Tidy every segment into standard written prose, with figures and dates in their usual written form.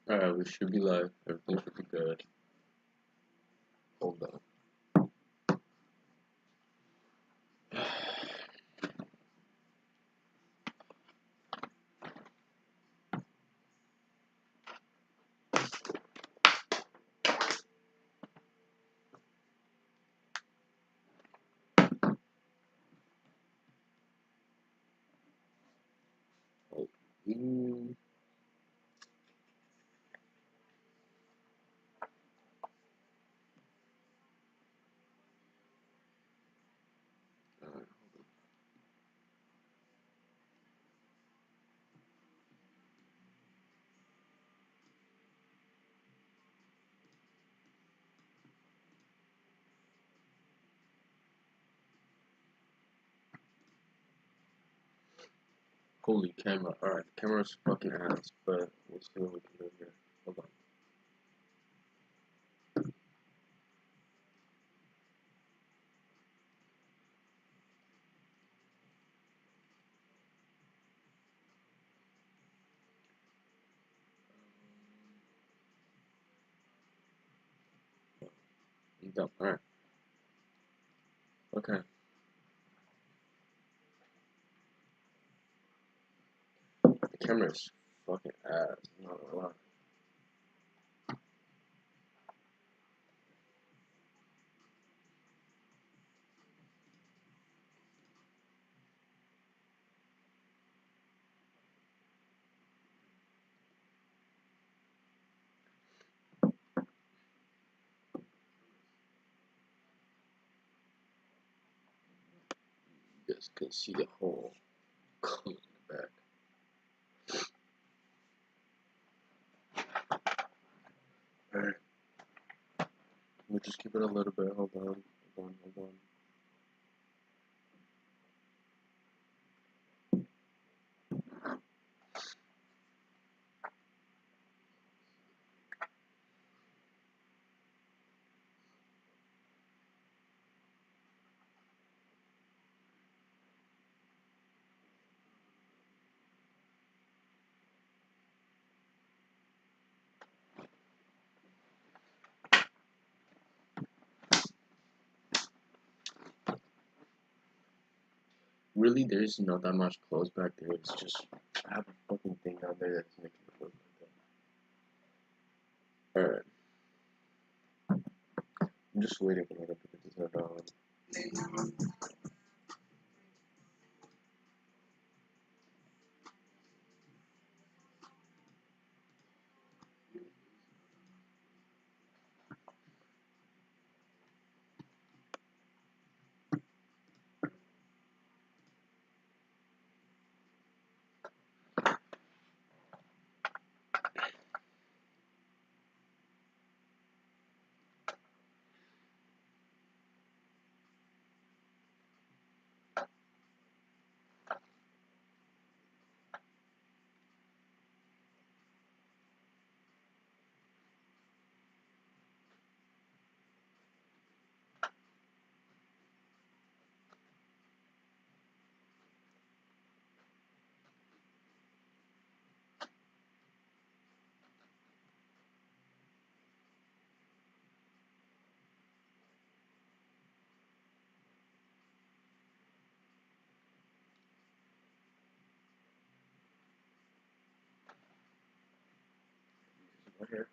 Alright, we should be live. Everything should be good. Hold on. Mm. Alright, holy camera. Alright, the camera's fucking ass, but we'll see what we can do here. Hold on. I'm done. Alright. Okay. The camera's fucking ass. I'm not gonna lie. You guys can see the whole color in the back. Alright. We'll just keep it a little bit. Hold on. Hold on. Really, there's not that much clothes back there. It's just I have a fucking thing out there that's making it look like that. Alright. I'm just waiting for it because it's not on. Right here.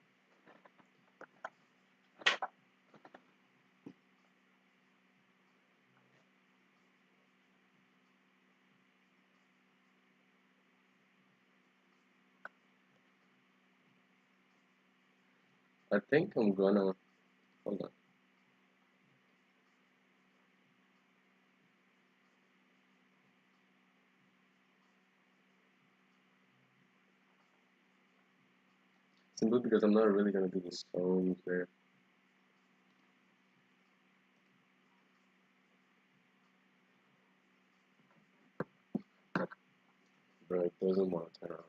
I think I'm gonna hold on. Simply because I'm not really gonna do the stones there. Bro, it doesn't want to turn on.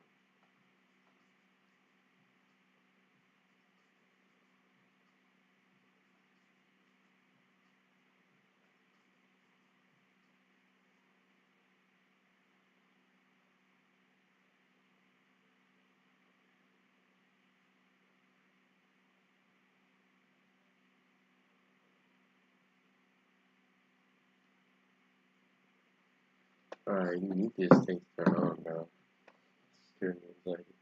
Alright, you need this thing to turn on, bro. It's scaring me anxiety.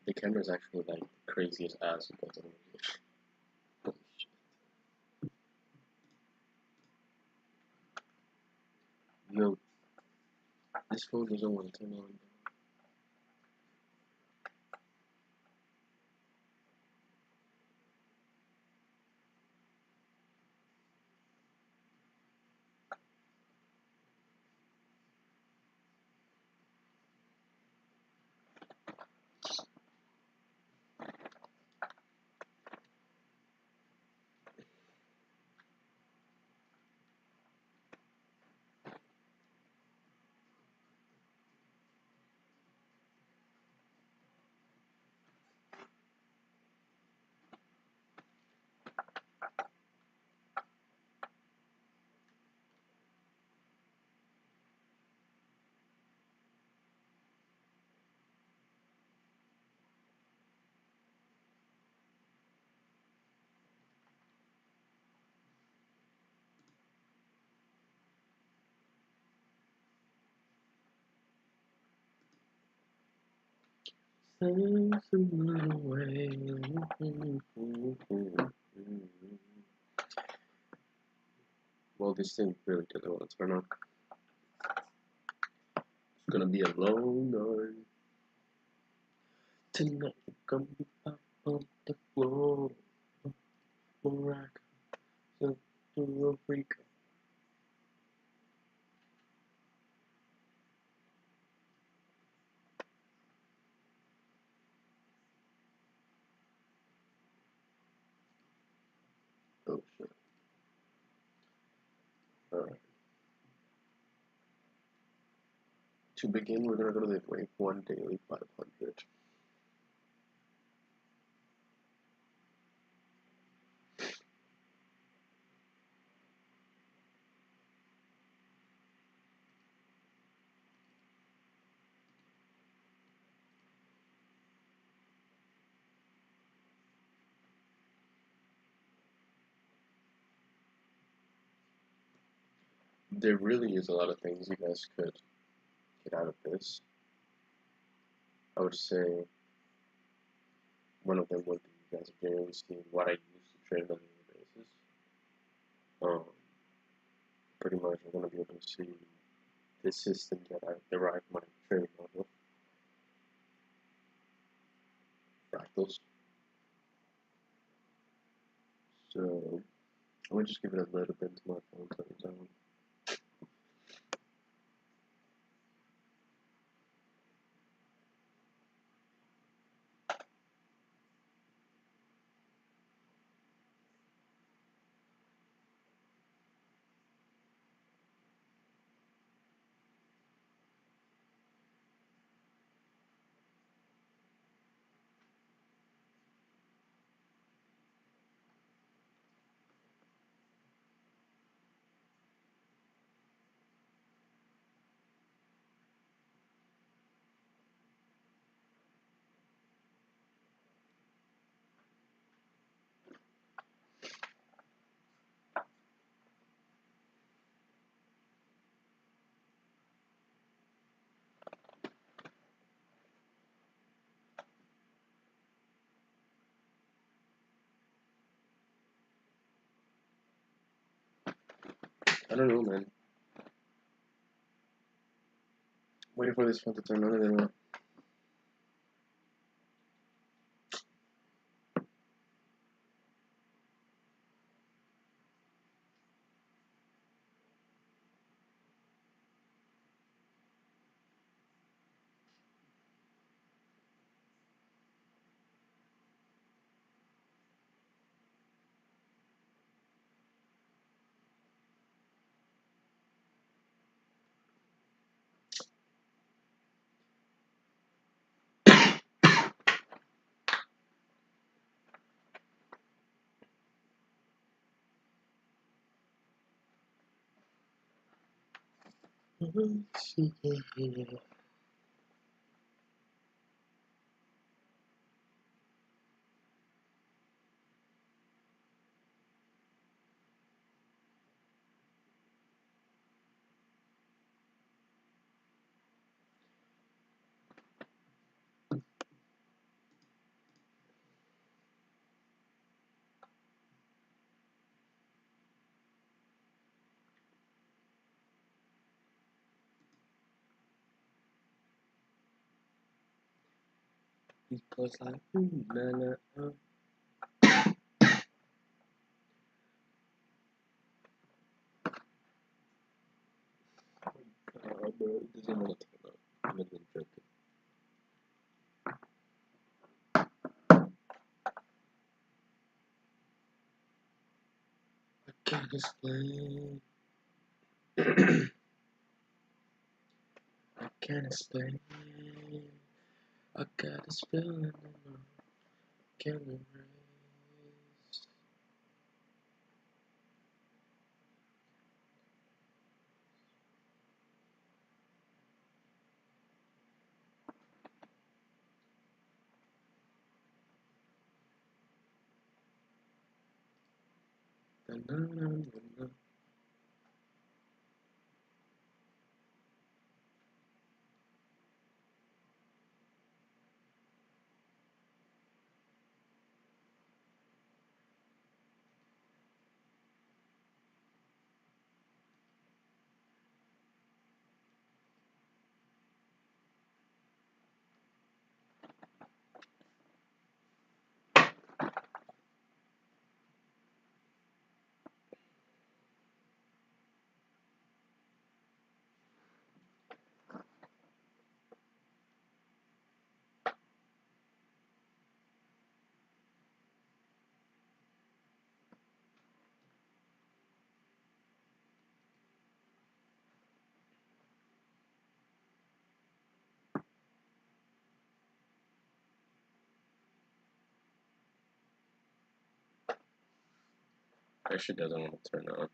The camera's actually like crazy as ass because of it. Holy shit. Yo, this phone doesn't want to turn on. Well, this thing really doesn't want to turn on. It's gonna be a long night. Tonight you're gonna be up on the floor. Rock, so to a freak. Oh shit. Alright. To begin, we're gonna go to the wave 1 daily 500. There really is a lot of things you guys could get out of this. I would say one of them would be you guys generally seeing what I use to trade on a daily basis. Pretty much you're going to be able to see the system that I derive my trading out of. Fractals. So I'm going to just give it a little bit until my phone turns on. I don't know, man. Waiting for this phone to turn on and then because like man, bro, it doesn't want to turn on. I'm not even joking. I can't explain. I can't explain. I got this feeling I can't erase. Da-na-na-na-na. Actually doesn't want to turn on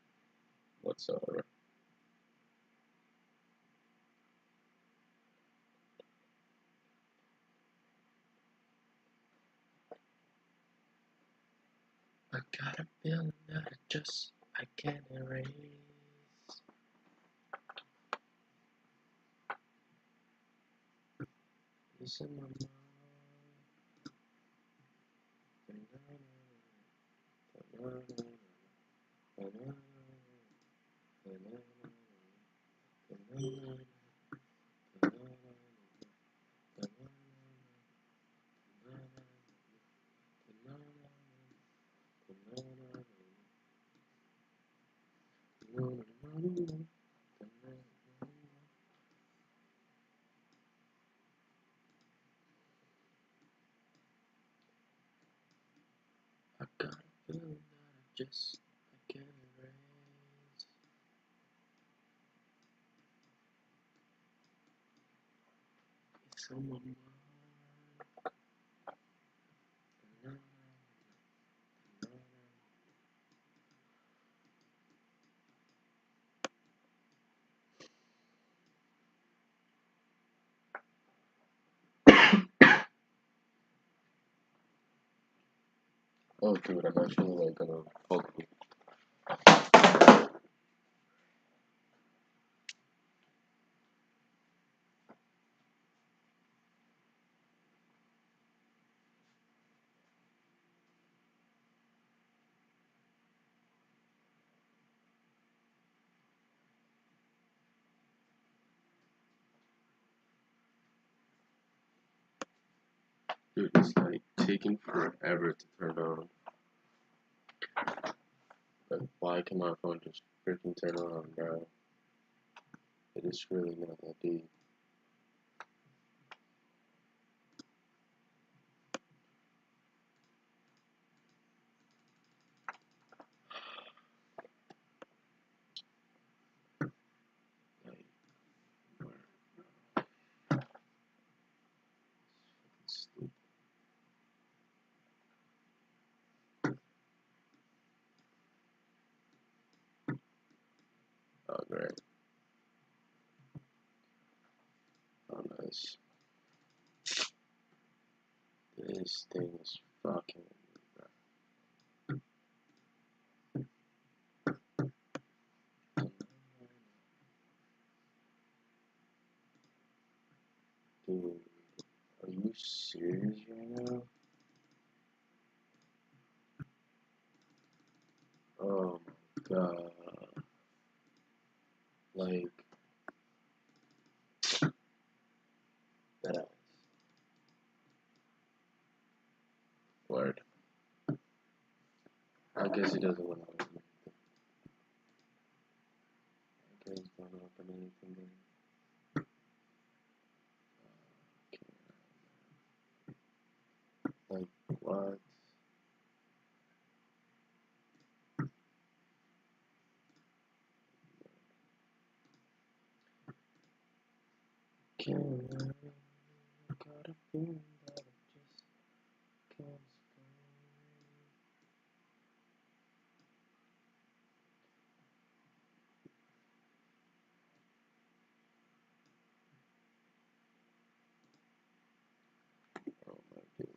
whatsoever. I got a feeling that I can't erase. It's in my mind. I got a feeling that I can't erase. It's on my mind. Oh, dude, I'm actually like gonna poke you. Dude, it's like taking forever to turn on. Like, why can my phone just freaking turn on, bro? It is really not that deep. Like, where? Stupid. Oh, great. Oh, nice. This thing is fucking. Dude, are you serious right now? Oh my god. Like, that ass. Word. I guess he doesn't want to open anything. I guess he doesn't open anything then. Like, what? Can't I got a feeling that I just can't explain. Oh my dude.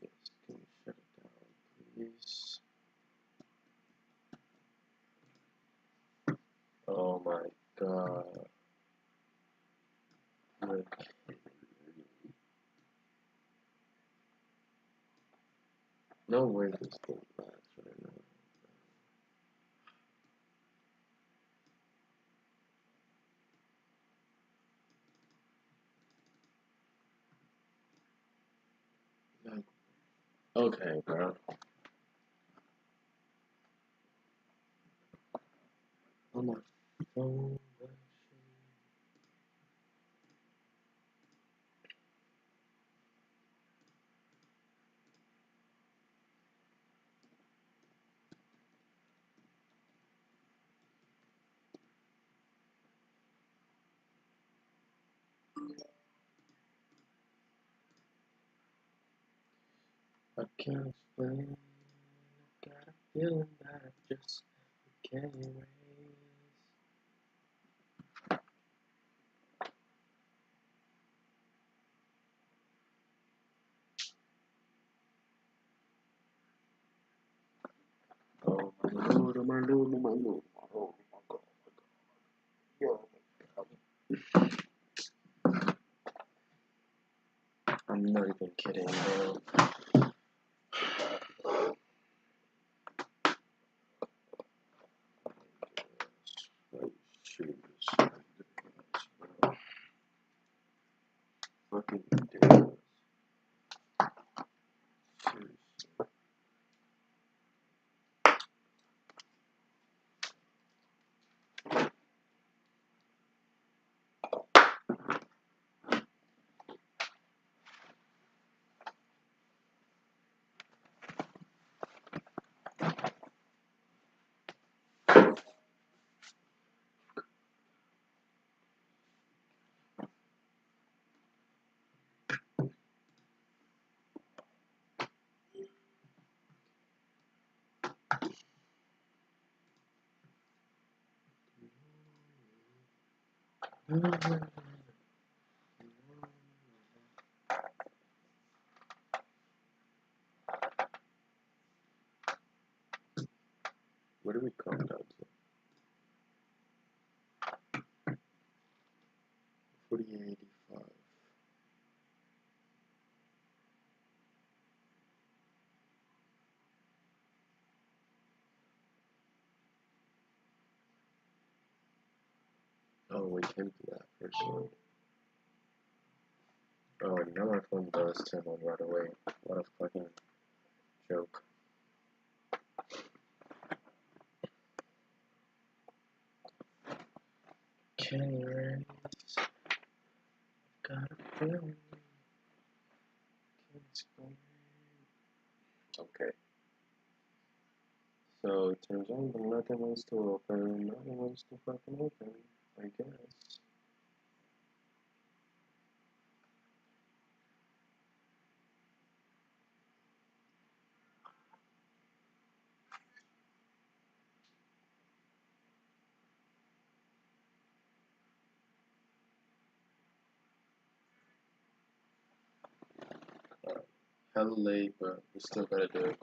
Yes, can you shut it down, please? Oh my god. Like, no way this thing lasts right now. Like, okay, bro. On my phone, I can't explain. I got a feeling that I just can't erase. Oh my lord, oh my lord, oh my lord, oh my lord, oh my god, oh my god. I'm not even kidding, bro. Like, seriously, bro. Fucking ridiculous. Seriously. 4885. Oh, we can do that first. Oh, and now my phone does turn on right away. What a fucking joke. Can raise, got a feeling. Okay. So it turns out that nothing wants to open, nothing wants to fucking open, I guess. Hella late, but we still gotta do it.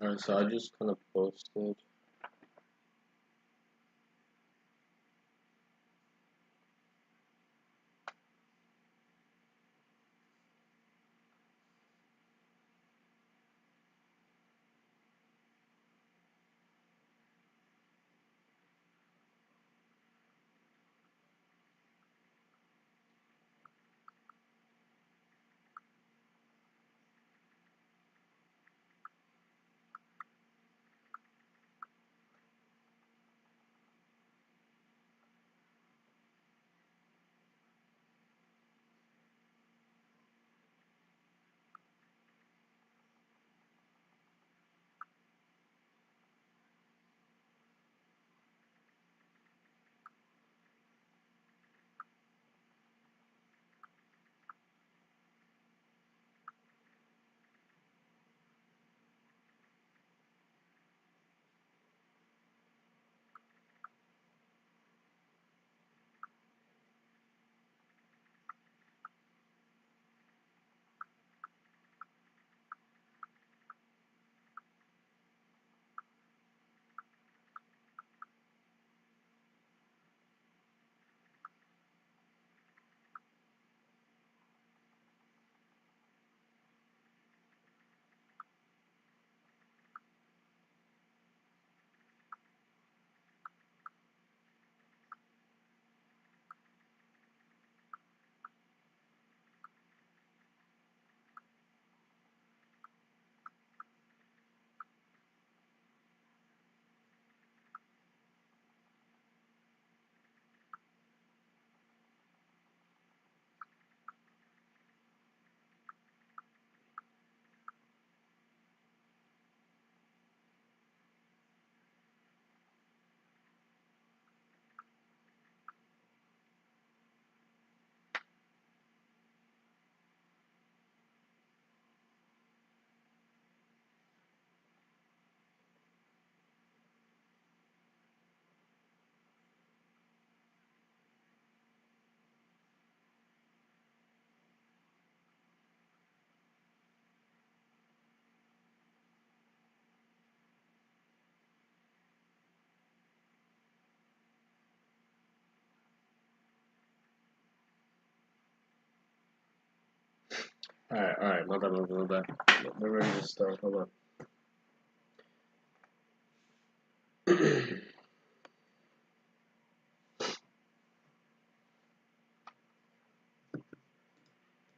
Alright, so I just kind of posted. Alright, my bad. We're ready to start, hold on.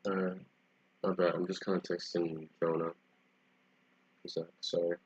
Alright, my bad, I'm just kinda texting Jonah. Sorry.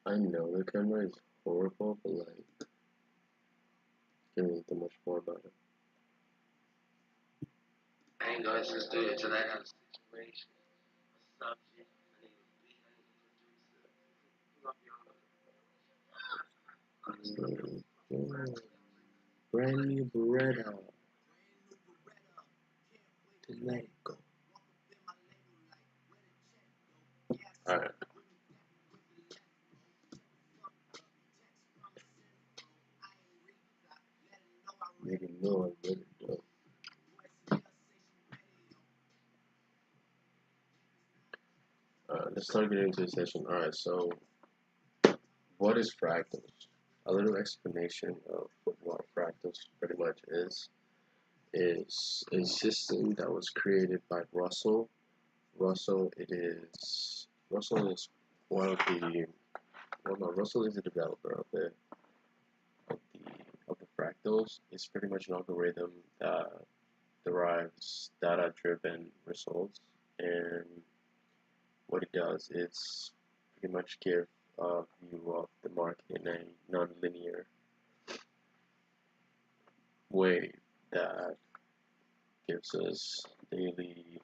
I know the camera is horrible, but like, can't really do much more about it. I ain't going to the studio till I have a situation or something. Brand new Beretta. To let it go. Alright. Maybe no, I really don't. Let's start getting into the session. Alright, so what is fractals? A little explanation of what fractals pretty much is a system that was created by Russell. Russell is one of the Russell is the developer of the of the fractals. It's pretty much an algorithm that derives data-driven results, and what it does is pretty much give a view of the market in a non-linear way that gives us daily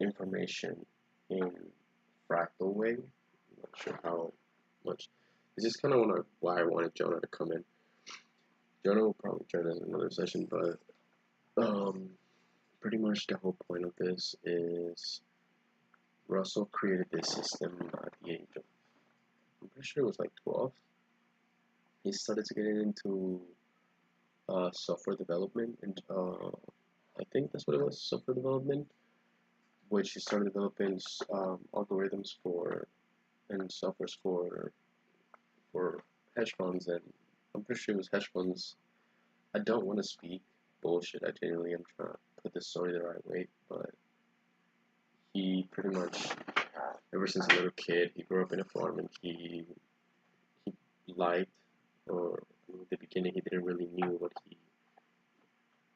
information in fractal way. I'm not sure how much. This is kind of why I wanted Jonah to come in. Jonah will probably join us in another session, but pretty much the whole point of this is Russell created this system at the age of, I'm pretty sure it was like 12. He started to get into software development, and I think that's what it was, software development, which he started developing algorithms for and softwares for hedge funds, and I'm pretty sure it was hedge funds. I don't want to speak bullshit. I genuinely am trying to put this story the right way, but he pretty much, ever since a little kid, he grew up in a farm, and he liked, or in the beginning, he didn't really knew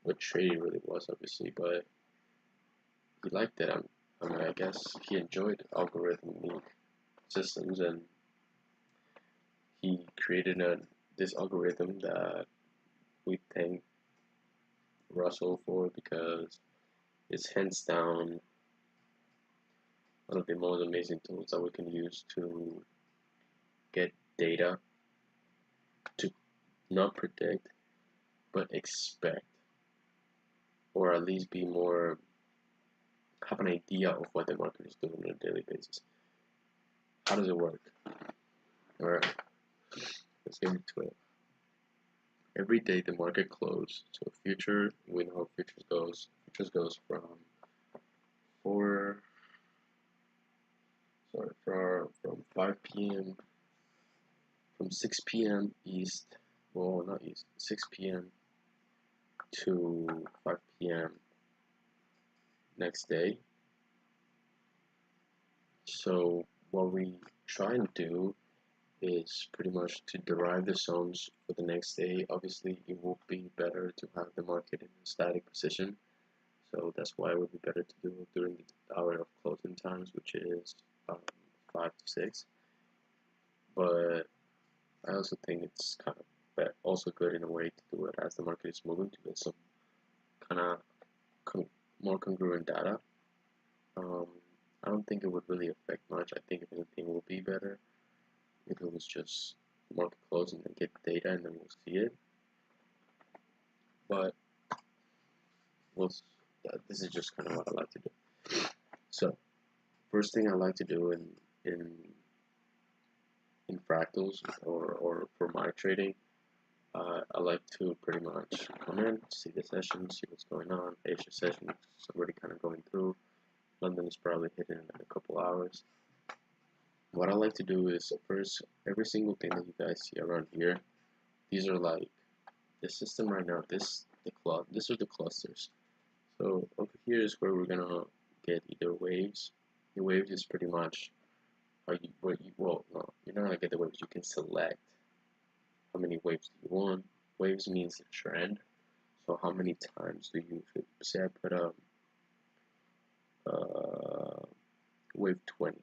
what trading really was, obviously, but he liked it. I mean, I guess he enjoyed algorithmic systems, and he created this algorithm that we thank Russell for, because it's hands down one of the most amazing tools that we can use to get data, to not predict but expect, or at least be more, have an idea of what the market is doing on a daily basis. How does it work? Alright, let's get into it. Every day the market closes, so future, we know how futures goes. Futures goes from 5 p.m. from 6 p.m. East, well, not East, 6 p.m. to 5 p.m. next day. So what we try and do is pretty much to derive the sums for the next day. Obviously, it will be better to have the market in a static position. So that's why it would be better to do it during the hour of closing times, which is 5 to 6. But I also think it's kind of also good in a way to do it as the market is moving, to get some kind of more congruent data. I don't think it would really affect much. I think if anything will be better if it was just mark it close and then get the data and then we'll see it. But this is just kind of what I like to do. So first thing I like to do in fractals or for my trading, I like to pretty much come in, see the session, see what's going on. Asia session is already kind of going through. London is probably hitting in a couple hours. What I like to do is first, every single thing that you guys see around here, these are like the system right now. These are the clusters. So over here is where we're gonna get either waves. The waves is pretty much how you well, no, you're not gonna get the waves. You can select how many waves do you want. Waves means a trend. So how many times do you say I put a wave 20?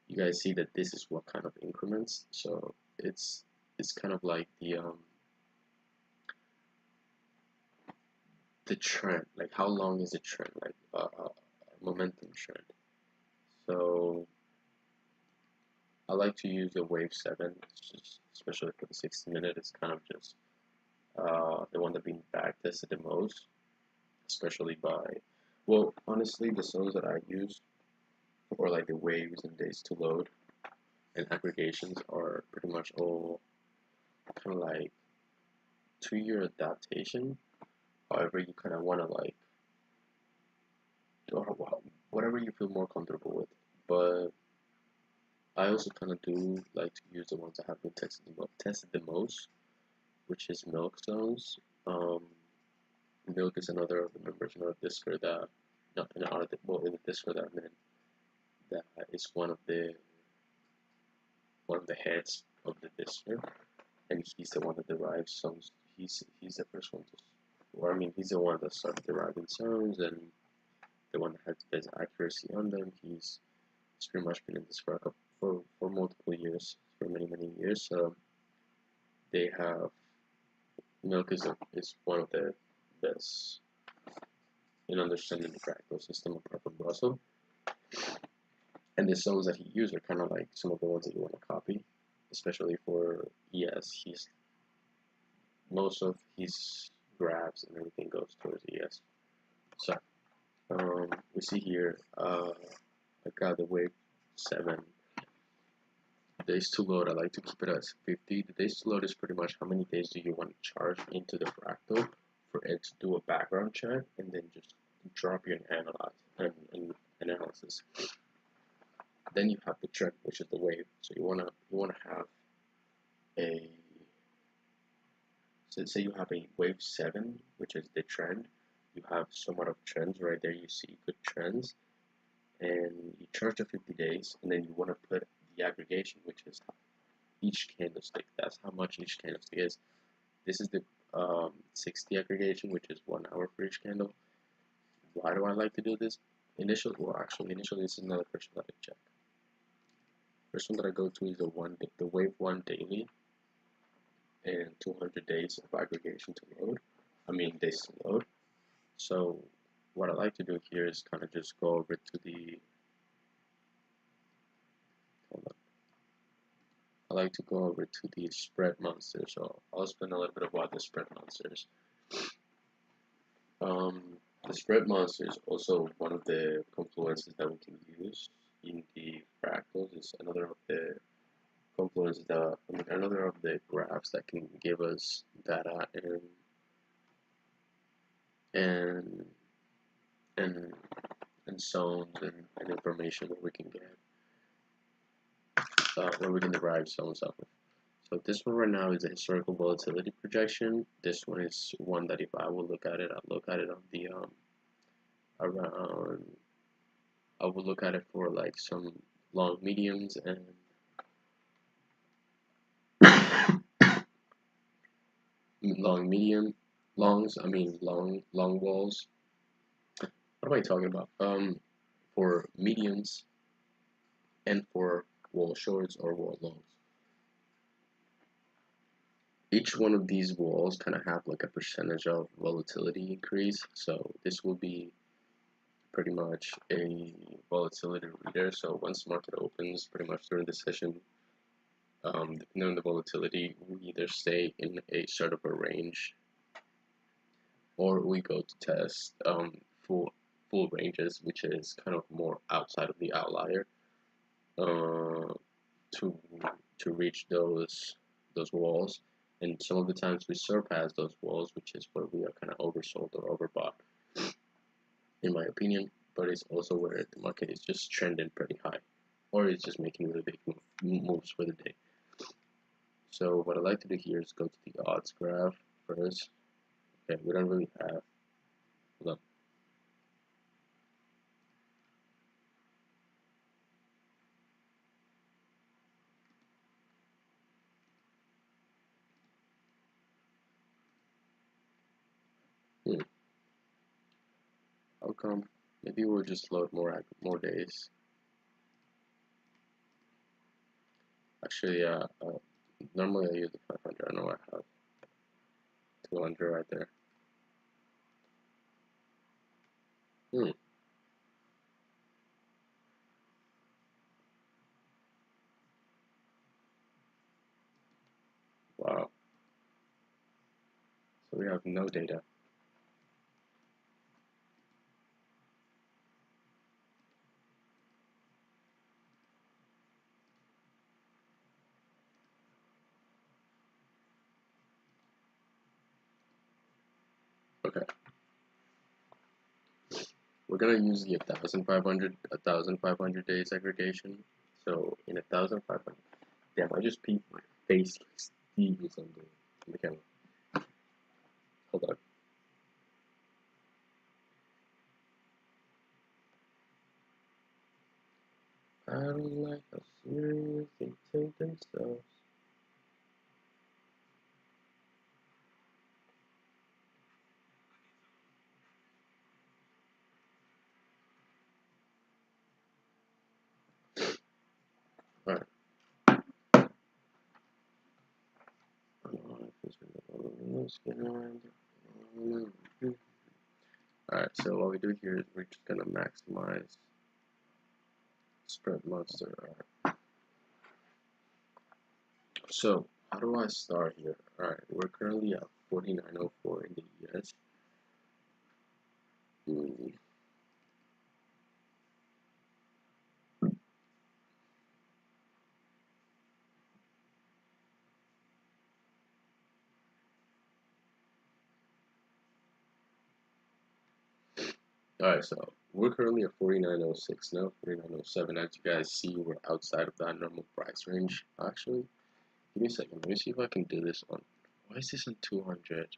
You guys see that this is what kind of increments. So it's kind of like the trend. Like how long is a trend? Like a momentum trend. So I like to use the wave 7, especially for the 60-minute. It's kind of just the one that being back tested the most, especially by, well, honestly, the zones that I use, or like the waves and days to load and aggregations, are pretty much all kind of like 2-year adaptation. However, you kind of want to like, or whatever you feel more comfortable with. But I also kind of do like to use the ones that have been tested the most, which is milk zones. Milk is another of the members in our Discord that, not in our, well, in the Discord that I'm in, that is one of the heads of the Discord, and he's the one that derives zones. He's the first one to, or I mean, he's the one that started deriving zones and the one that has the best accuracy on them. He's pretty much been in this for multiple years, for many years. So they have, Milk is one of the best in understanding the fractal system apart from Russell. And the zones that he used are kind of like some of the ones that you want to copy, especially for ES. Most of his graphs and everything goes towards ES. So we see here, I got the wave 7. Days to load, I like to keep it at 50. The days to load is pretty much how many days do you want to charge into the fractal for it to do a background check and then just drop your analysis. Then you have the trend, which is the wave. So you wanna have a, so say you have a wave 7, which is the trend. You have somewhat of trends right there. You see good trends, and you charge the 50 days, and then you want to put the aggregation, which is each candlestick. That's how much each candlestick is. This is the 60 aggregation, which is 1 hour for each candle. Why do I like to do this? Initially, this is another person that I check. First one that I go to is the wave 1 daily and 200 days of aggregation to load. I mean days to load. So what I like to do here is kind of just go over to the, I like to go over to the spread monster. So I'll explain a little bit about the spread monsters. The spread monster is also one of the confluences that we can use in the fractals. It's another of the confluences that, another of the graphs that can give us data and zones and information that we can get, where we can derive zones off of. So this one right now is a historical volatility projection. This one is one that if I will look at it, I'll look at it on the around. I will look at it for like some long mediums and long walls. What am I talking about? For mediums and for wall shorts or wall longs. Each one of these walls kind of have like a percentage of volatility increase. So this will be pretty much a volatility reader. So once the market opens, pretty much during the session, depending on the volatility, we either stay in a sort of a range, or we go to test full ranges, which is kind of more outside of the outlier, to reach those walls. And some of the times we surpass those walls, which is where we are kind of oversold or overbought, in my opinion. But it's also where the market is just trending pretty high, or it's just making really big moves for the day. So what I like to do here is go to the odds graph first. Okay, we don't really have. Hold on. How come? Maybe we'll just load more days. Actually, yeah. Normally I use the 500. I know I have 200 right there. Wow. So we have no data. Okay. We're gonna use the 1,500 days aggregation. So in 1,500. Damn, I just peeped my face like Steve is on the camera. Hold on. I don't like how serious they take themselves. Alright. Alright, so what we do here is we're just gonna maximize spread monster. Alright. So how do I start here? Alright, we're currently at 49.04 in the US. Alright, so we're currently at 49.06 now, 49.07. As you guys see, we're outside of that normal price range. Actually, give me a second. Let me see if I can do this on. Why is this on 200?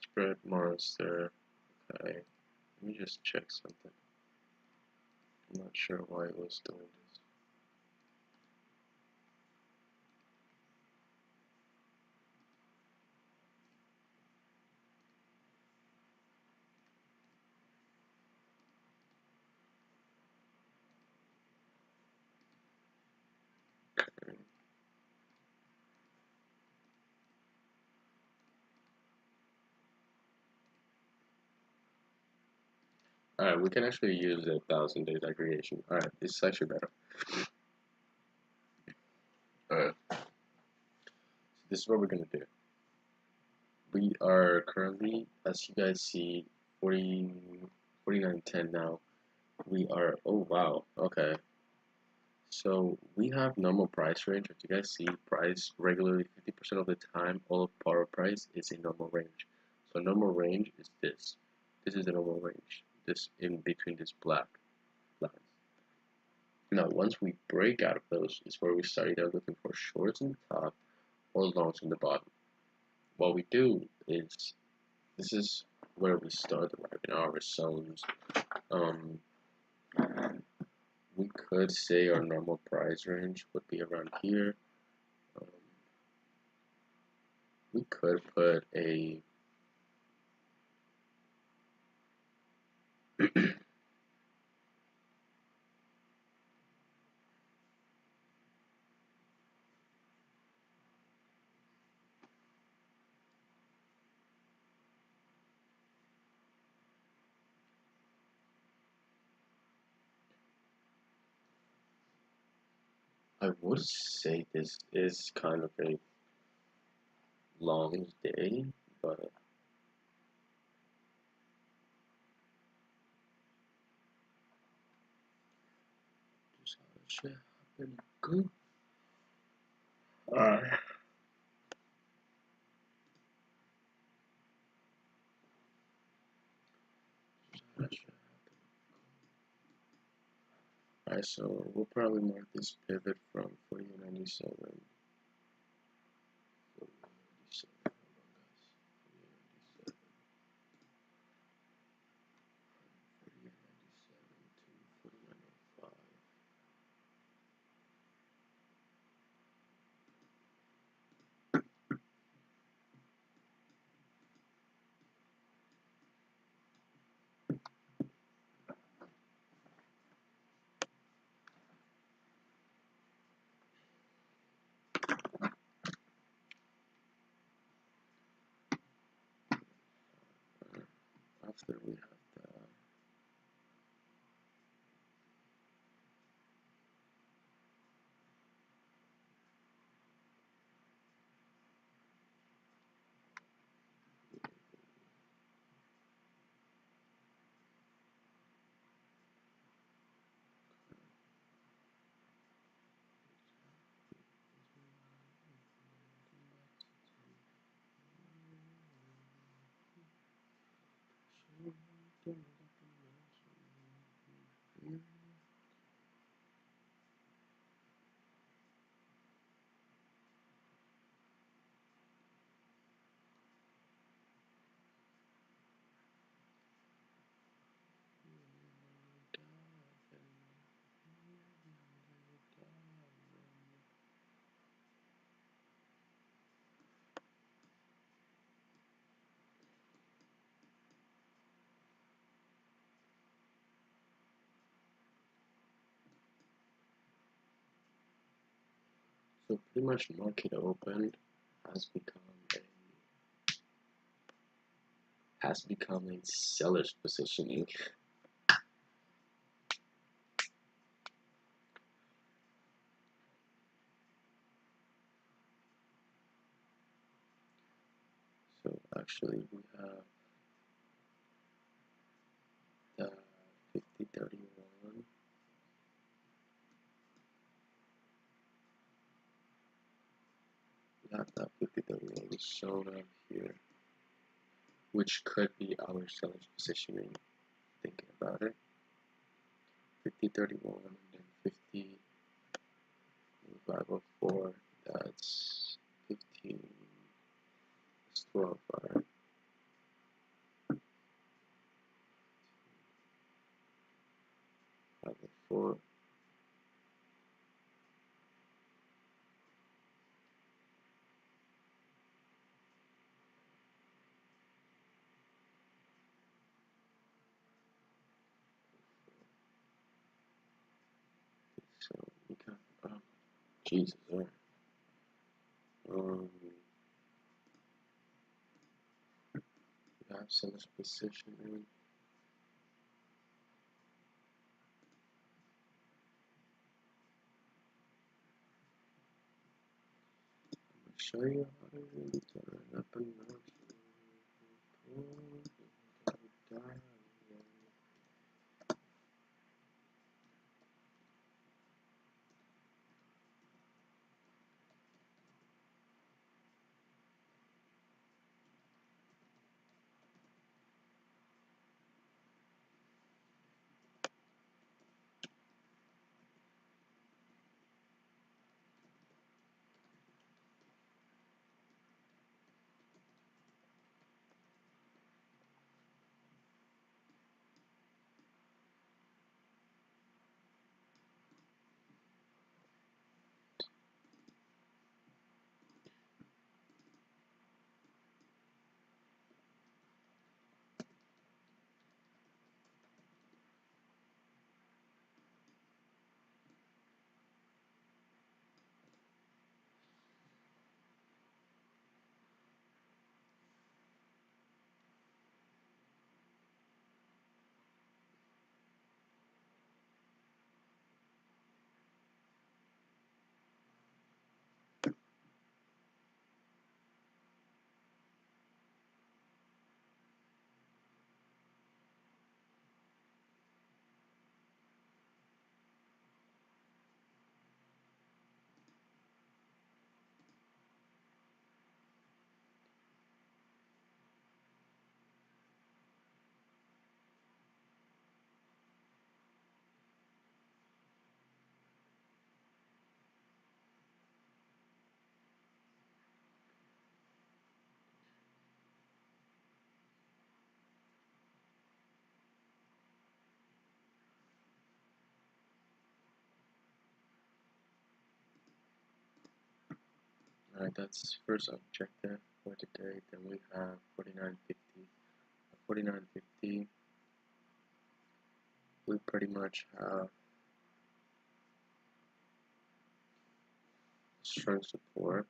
Spread monster. Okay, let me just check something. I'm not sure why it was doing this. Alright, we can actually use a 1,000 days aggregation. Alright, this is actually better. Alright, so this is what we're gonna do. We are currently, as you guys see, 49.10 now. We are, oh wow, okay. So we have normal price range. As you guys see, price regularly 50% of the time, all of power price is in normal range. So normal range is this. This is the normal range. This in between this black lines. Now, once we break out of those, is where we start either looking for shorts in the top or longs in the bottom. What we do is, this is where we start right in our zones. We could say our normal price range would be around here. We could put a I would say this is kind of a long day, but just how the shit happen. Go. Uh, Alright, so we'll probably mark this pivot from 4897. 4897, to 4905. After we have that, so pretty much market open has become a seller's positioning. So actually we have the 5031. We have that 5031 shown up here, which could be our seller's positioning. Thinking about it, 5031 and then 504. That's 15. It's 12. Alright. 504. So we got Jesus. Alright. We have seller's positioning. Show you how to really turn up a notch. Alright, that's first objective for today. Then we have 4950. 4950, we pretty much have strong support.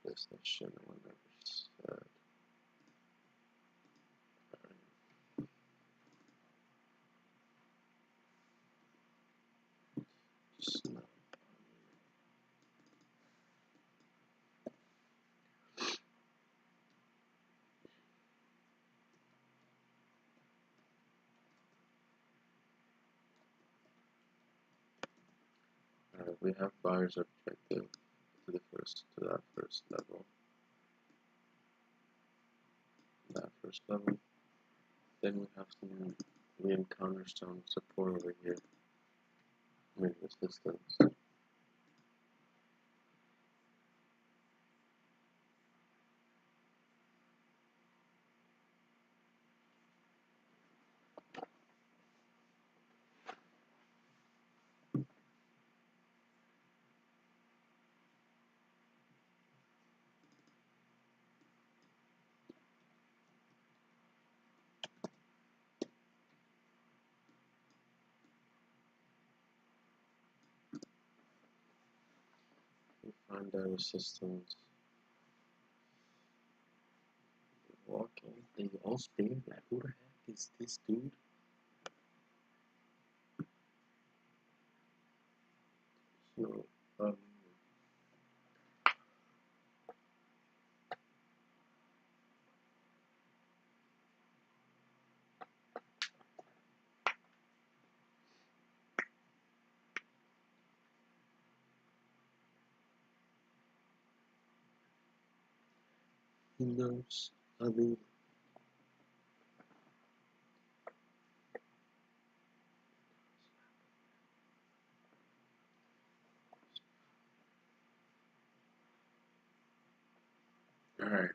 This shit, no one ever said. Just not. Alright, we have buyer's objective to that first level. Then we encounter some support over here. I mean resistance. We find that resistance. Walking. They all spin. Like, who the heck is this dude? So, who knows? I mean, alright.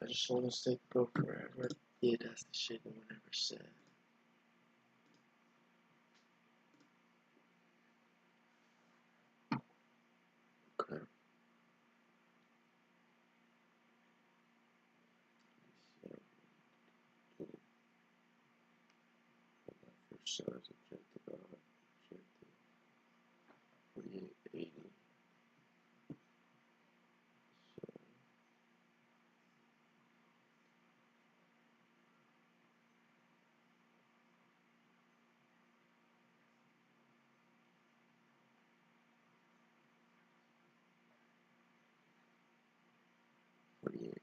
I just want to stay pro forever. Yeah, that's the shit no one ever said. Okay. So, first size objective objective 4880. So, 4880.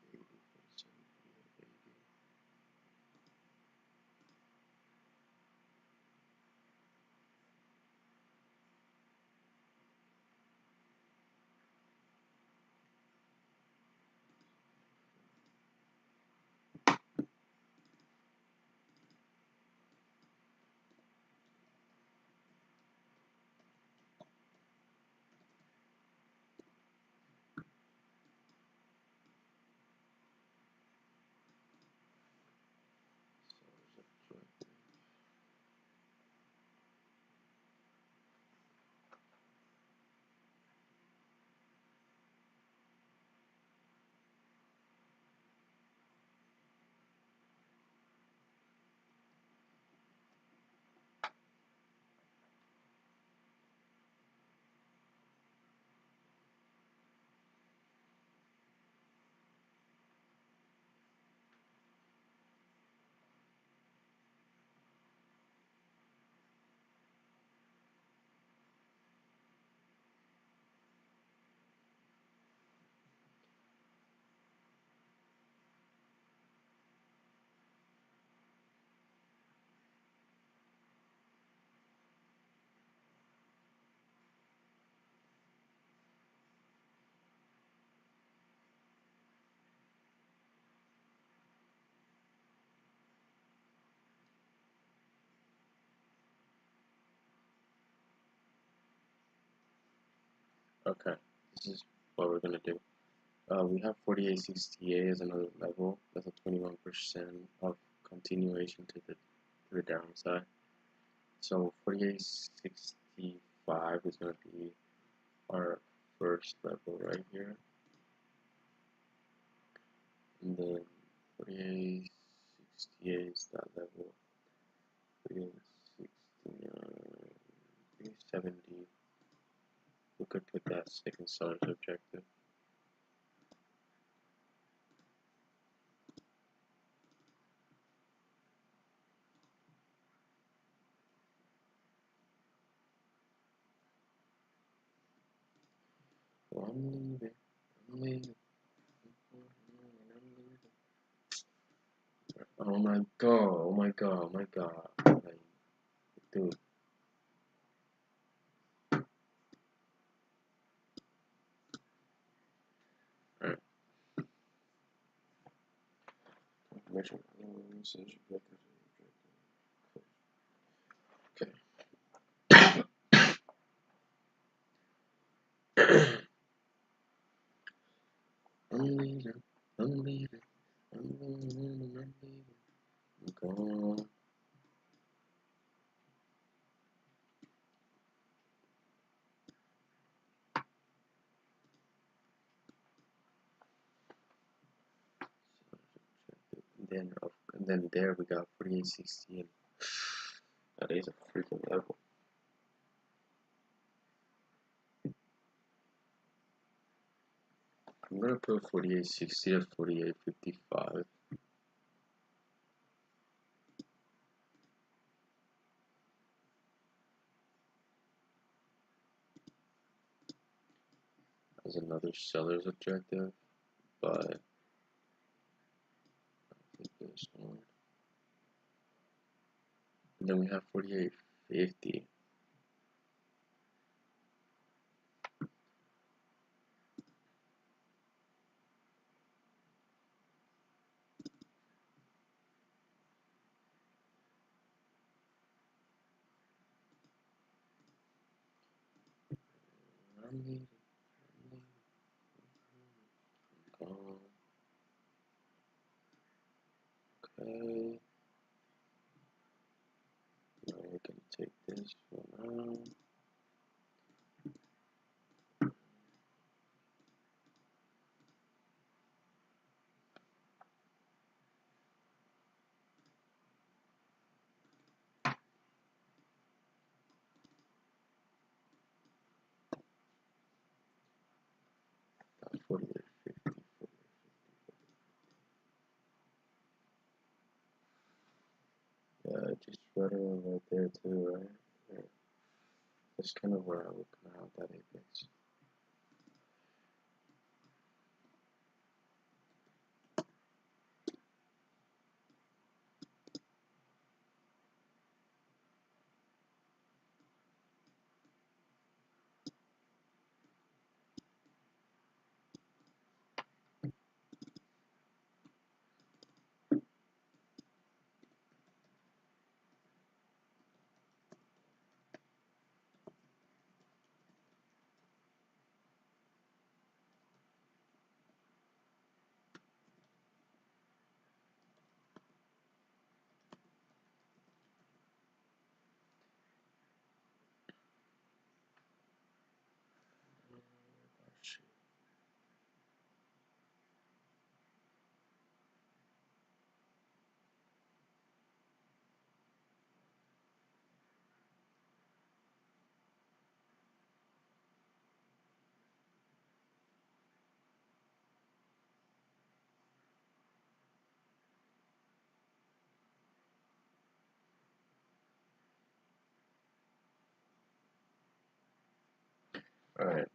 Okay, this is what we're gonna do. We have 4868 as another level. That's a 21% of continuation to the downside. So 4865 is gonna be our first level right here, and then 4868 is that level. 4869, 370. We could put that second seller's objective. Well, I'm leaving. I'm leaving. I'm leaving. Oh my god, oh my god, oh my god. Like, dude. Alright. Confirmation. Okay. I'm leaving. I'm leaving. I'm leaving. I'm leaving. I'm gone. And then there we got 4860. That is a freaking level. I'm gonna put 4860 to 4855. As another seller's objective, but I think this one. And then we have 4850. I'm leaving. I'm gone. Okay. Now we can take this one out. Got 4850. Yeah, just right around right there too, right? Yeah. That's kind of where I would come out that apex. Alright,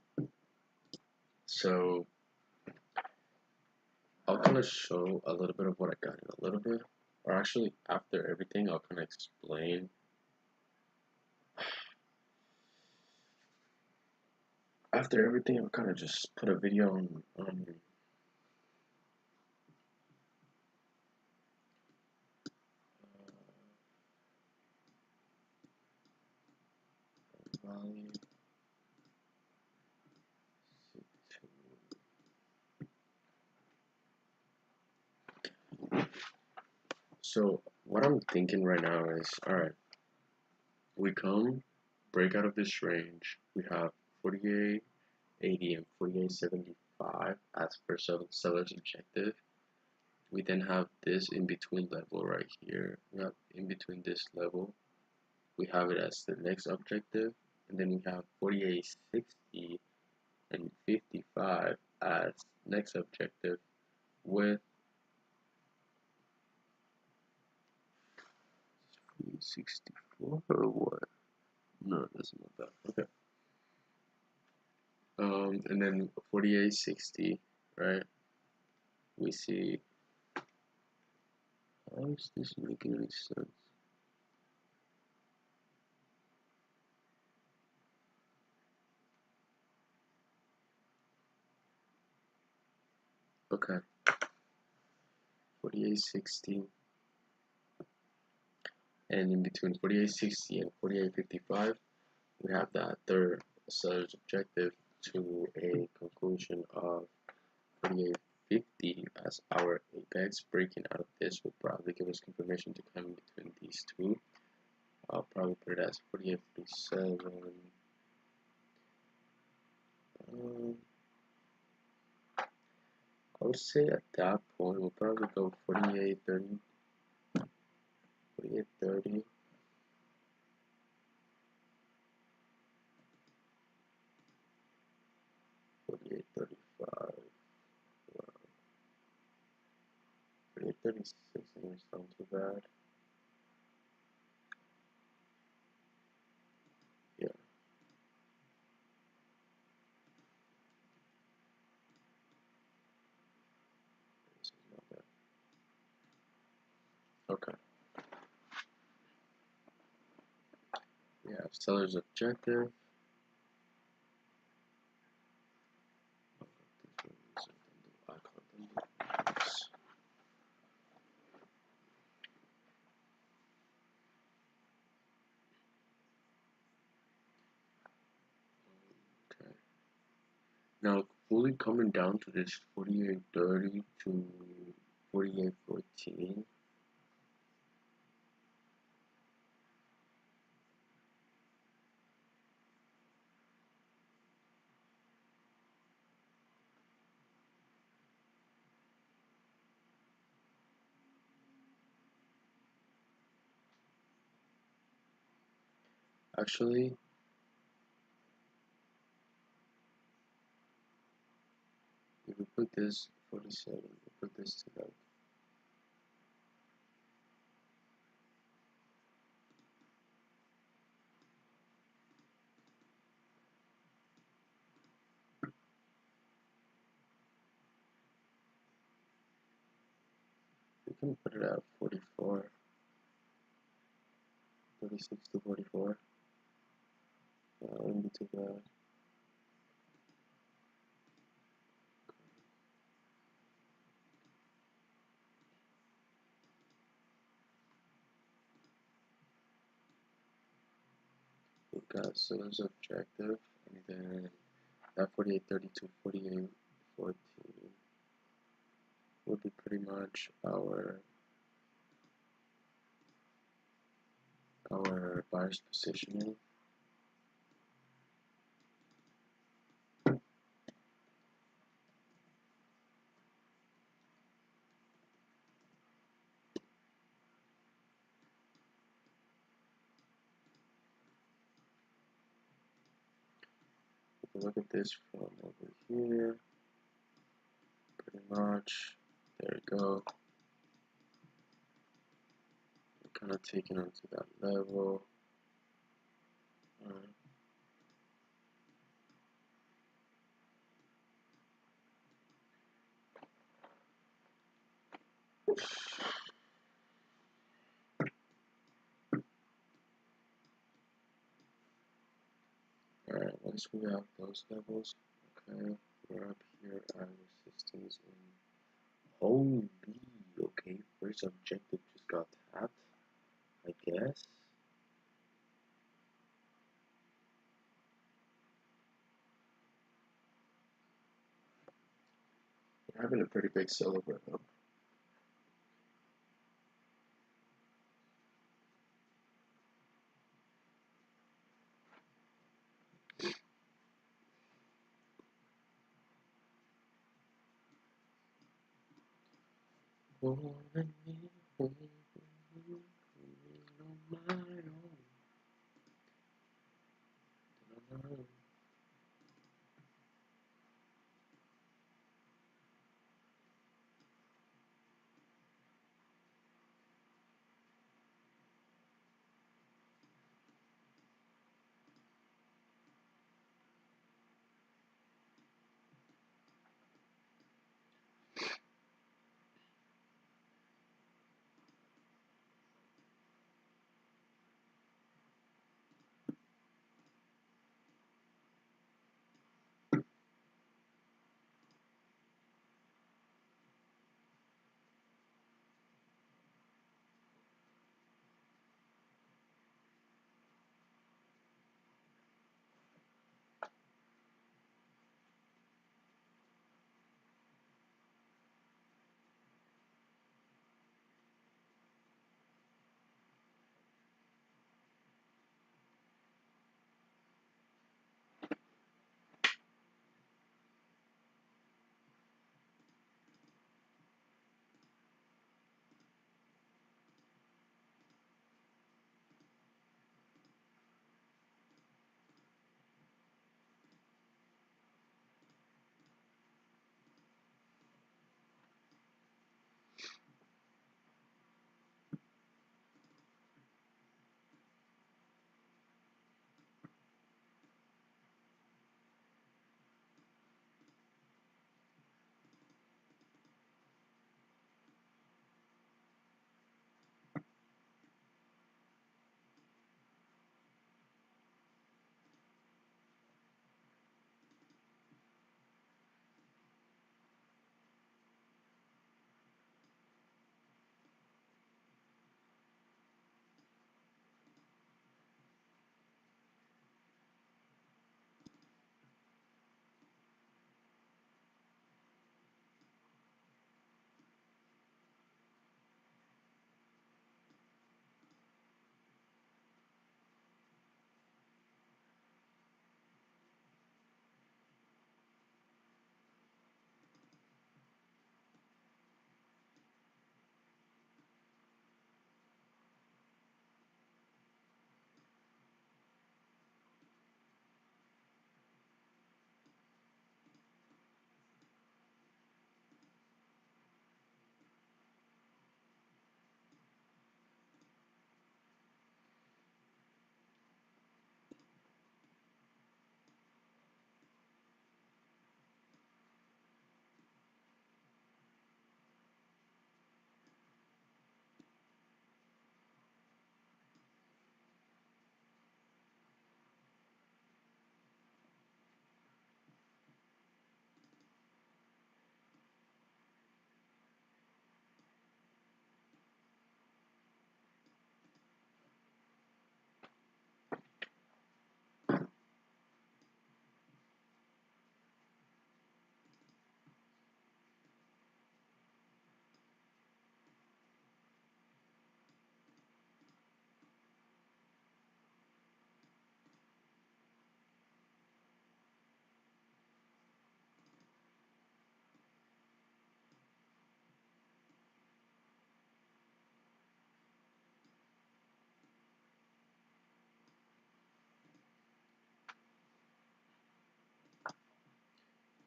so I'll kind of show a little bit of what I got in a little bit. Or actually, after everything, I'll kind of explain. After everything, I'll kind of just put a video on value. So what I'm thinking right now is, alright, we break out of this range. We have 4880 and 4875 as per seller's objective. We then have this in between level right here. We have in between this level. We have it as the next objective, and then we have 4860 and 55 as next objective with 64 or what? No, that's not that. Okay. And then 4860, right? We see, how is this making any sense? Okay, 4860, and in between 4860 and 4855, we have that third seller's objective to a conclusion of 4850 as our apex. Breaking out of this will probably give us confirmation to come in between these two. I'll probably put it as 4837. I would say at that point we'll probably go 4830, 4830, 4835, 4836 doesn't sound too bad. Yeah. This is not bad. Okay. We have seller's objective. Okay. Now fully coming down to this 4830 to 4814. Actually, if we put this 47, we put this to like, we can put it at 44, 36 to 44. Wouldn't be too bad. We've got seller's objective, and then that 4830 to 4814 would be pretty much our buyer's positioning. If you look at this from over here, pretty much, there we go. We're kind of taking onto that level. Alright, once we have those levels, okay, we're up here at resistance and holy, okay, first objective just got tapped, I guess. We're having a pretty big seller right now. more than me, baby, you know my own.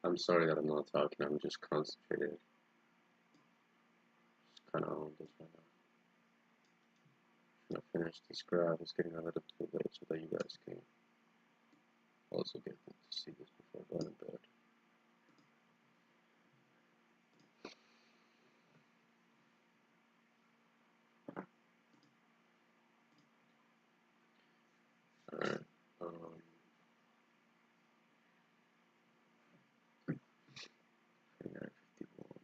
I'm sorry that I'm not talking, I'm just concentrated. Just kind of on this right now. I'm gonna finish this graph. It's getting a little too late so that you guys can also get to see this before going to bed. Alright, 49.51.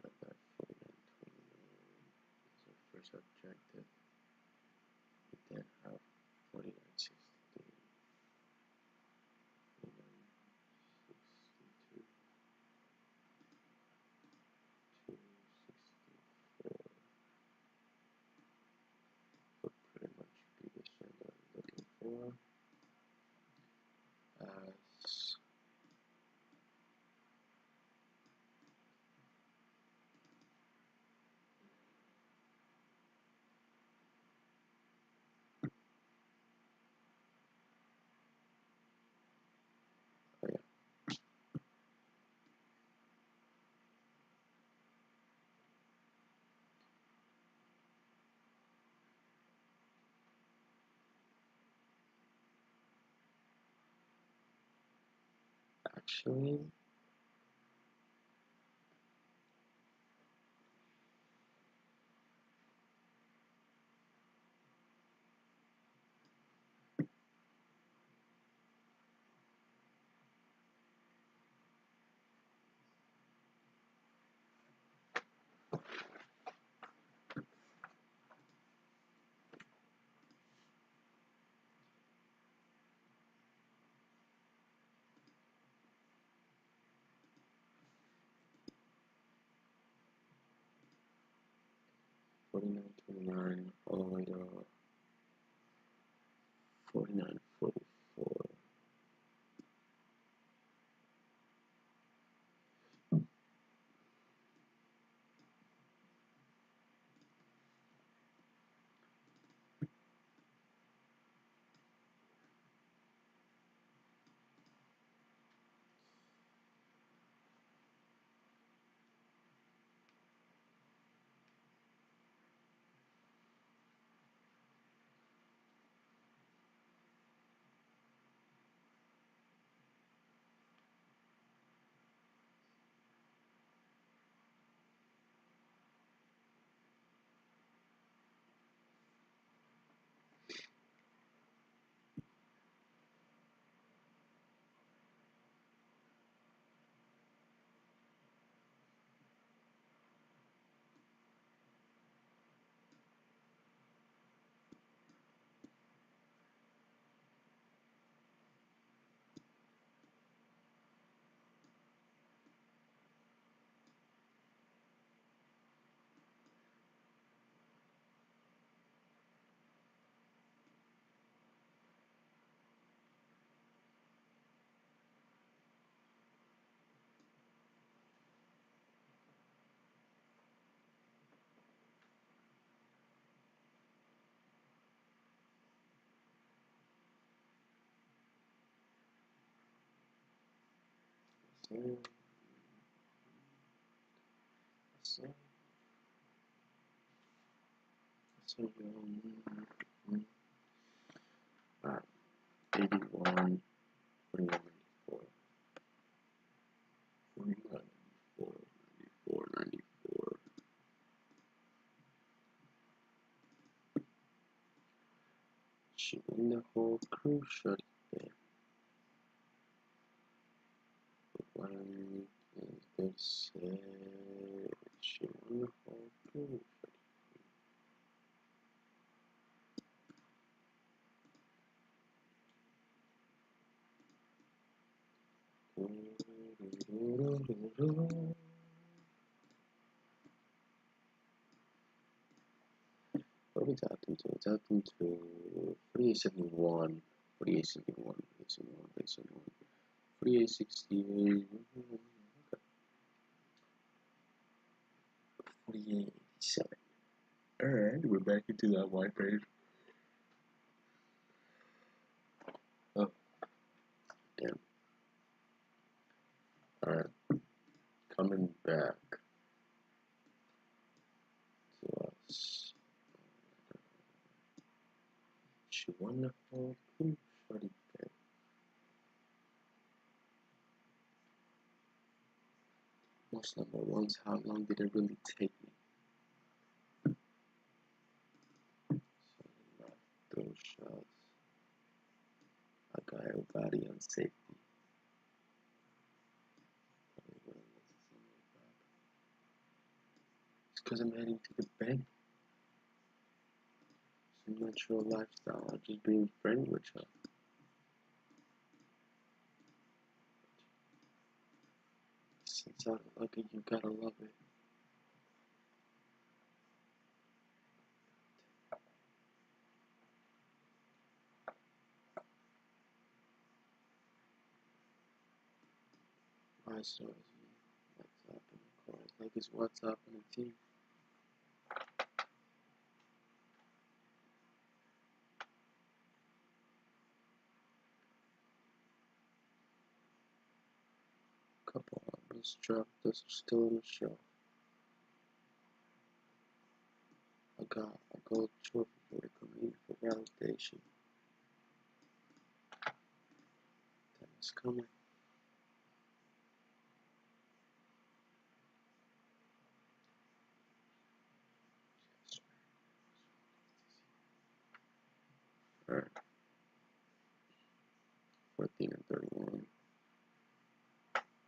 Got that 49.29 is our first objective. We then have 49.63, 49.62, 264 would pretty much be the trend that I'm looking for. As actually. $49.29 all the way to $49.44. Alright, 81, 41, 94, 94, 94. She won the whole cruise shut there. One is the said she won the whole cruise shut. What are we talking to? We're talking to 4871, 4871, 4871, 4868, 4887. Alright, we're back into that white page. Oh, damn. Alright, coming back to us. She won the whole cruise shorty there. Most number ones, how long did it really take me? So not those shots. I got everybody on safety. It's because I'm heading to the bank. It's a natural lifestyle. I'm just being friendly with y'all. Since I love it, you gotta love it. I saw WhatsApp in the car. Like it's WhatsApp in the team. Couple albums dropped. Those are still on the shelf. I got a gold trophy for the community for validation. That is coming. 15 and 31.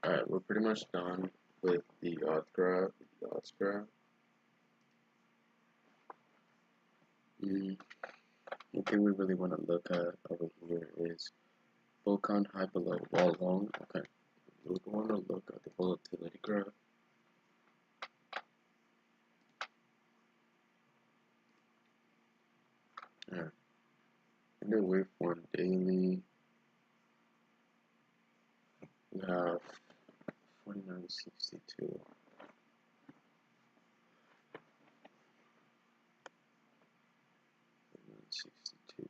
Alright, we're pretty much done with the odds graph. One thing we really want to look at over here is Volcon high below wall long. Okay, we're going to look at the volatility graph. Alright, in the waveform daily, we have 4962.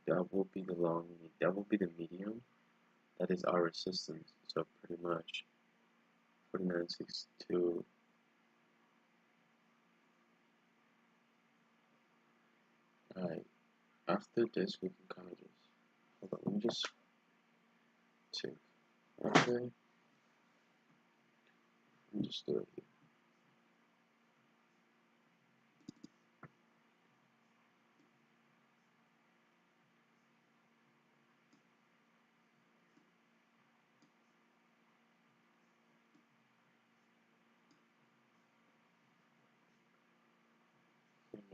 That will be the long, that will be the medium. That is our resistance. So pretty much 4962. Alright, after this we can kind of just, hold on, let me just take, okay, let me just do it here.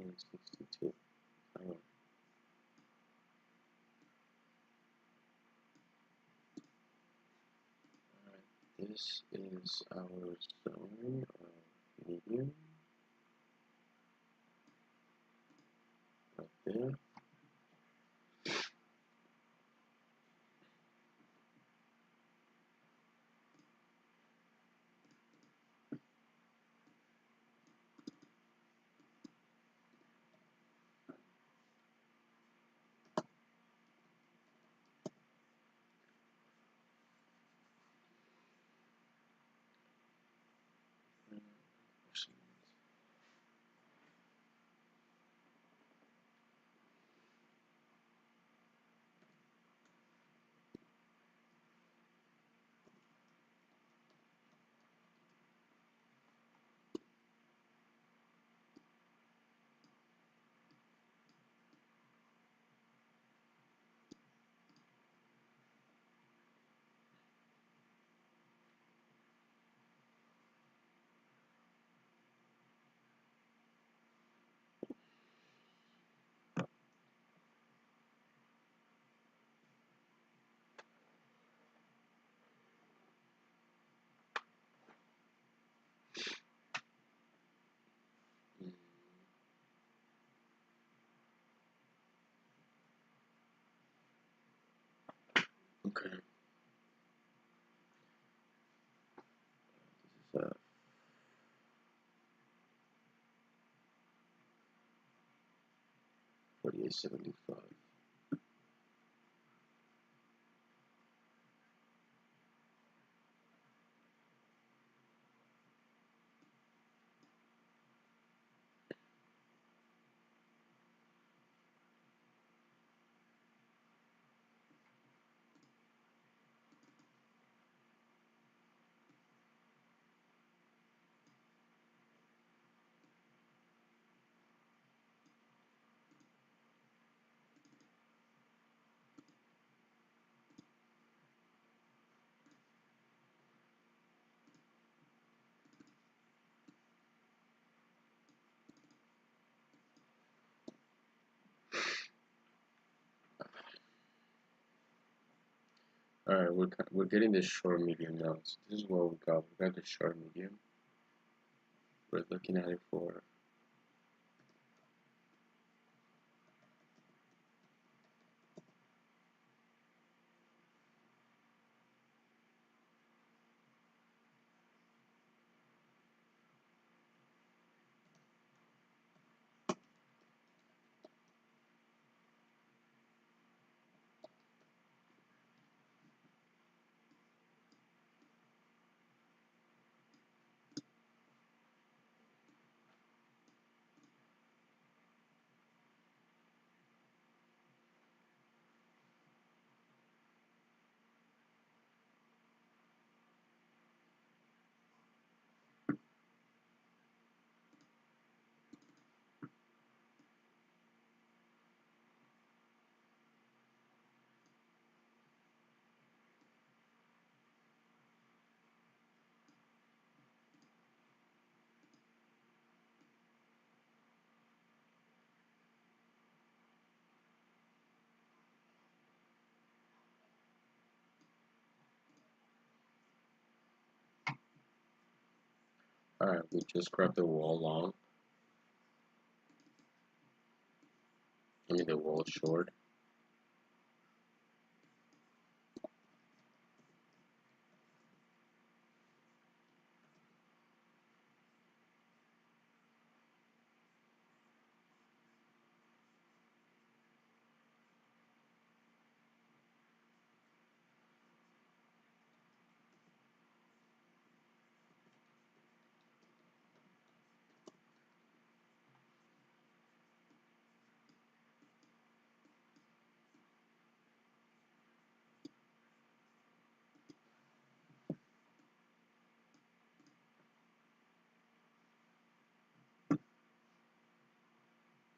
And 62. Alright, this is our zone of medium right there. Okay. This is 4875. Alright, we're getting this short medium now. So this is what we got. We got the short medium. We're looking at it for Alright, we just grabbed the wall long. I mean the wall short.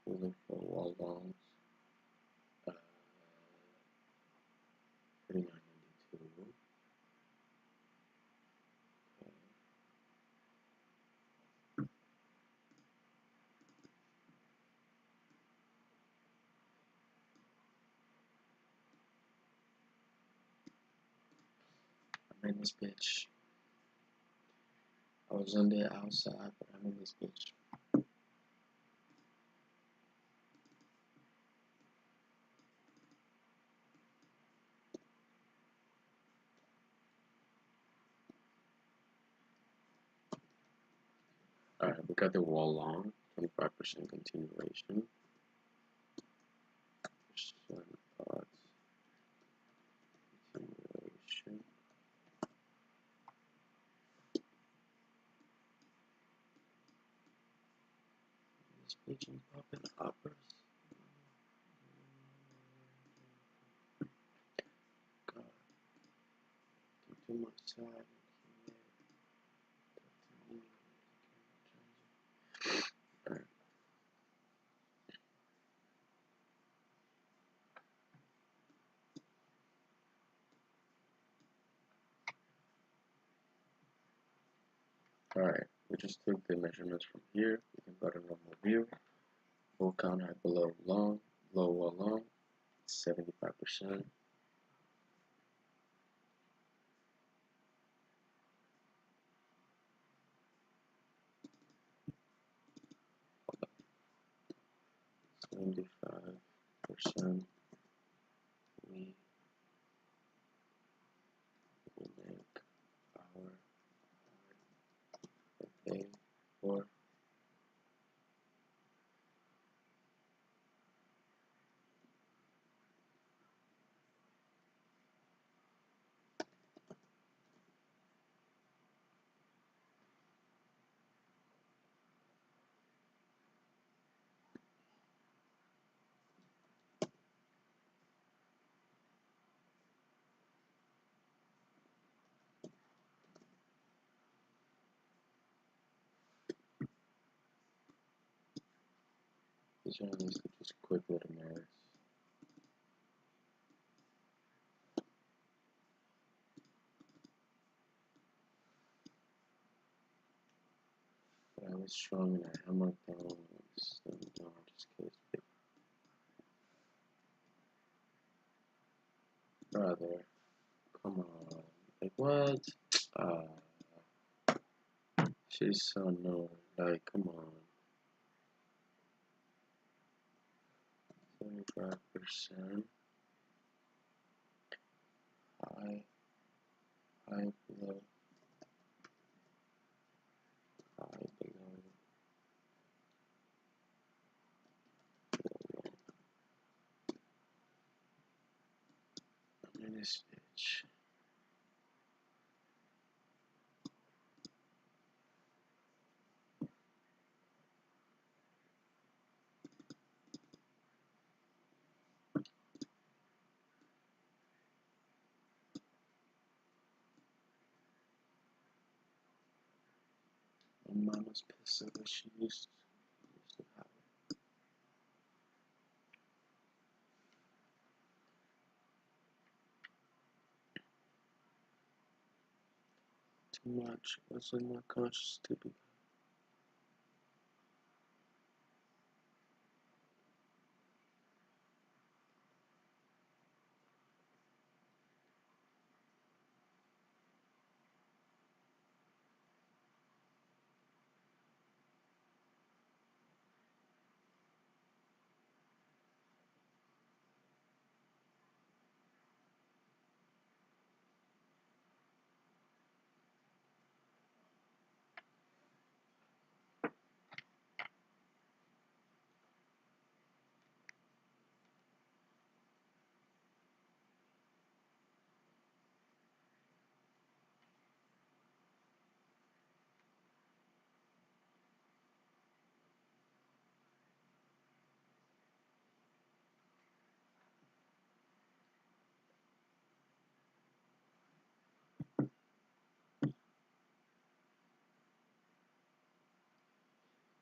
We look for wall longs. 3992. I'm in this bitch. I was on the outside, but I'm in this bitch. Alright, we got the wall long, 25% continuation. Percent odds continuation. This bitch is popping uppers. God, too much side. Alright, we just took the measurements from here. We can go to normal view. Full count height below long, low wall long, 75%. %. We will make our day for these are just quick little nerds. But I was strong and I hammered down some just case. Brother, come on. Like what? She's so annoying. Like, come on. 75% high, high below, high below, below. I'm in this bitch. My mama's pissed that she used to have. Too much. What's in my conscious to be?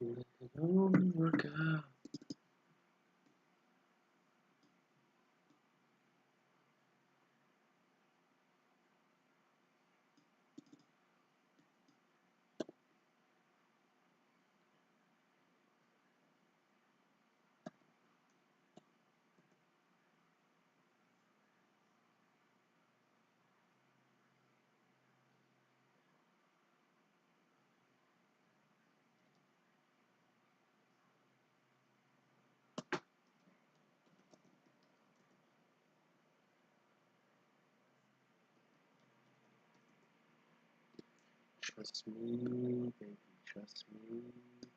Let it all work out. Trust me, baby, trust me,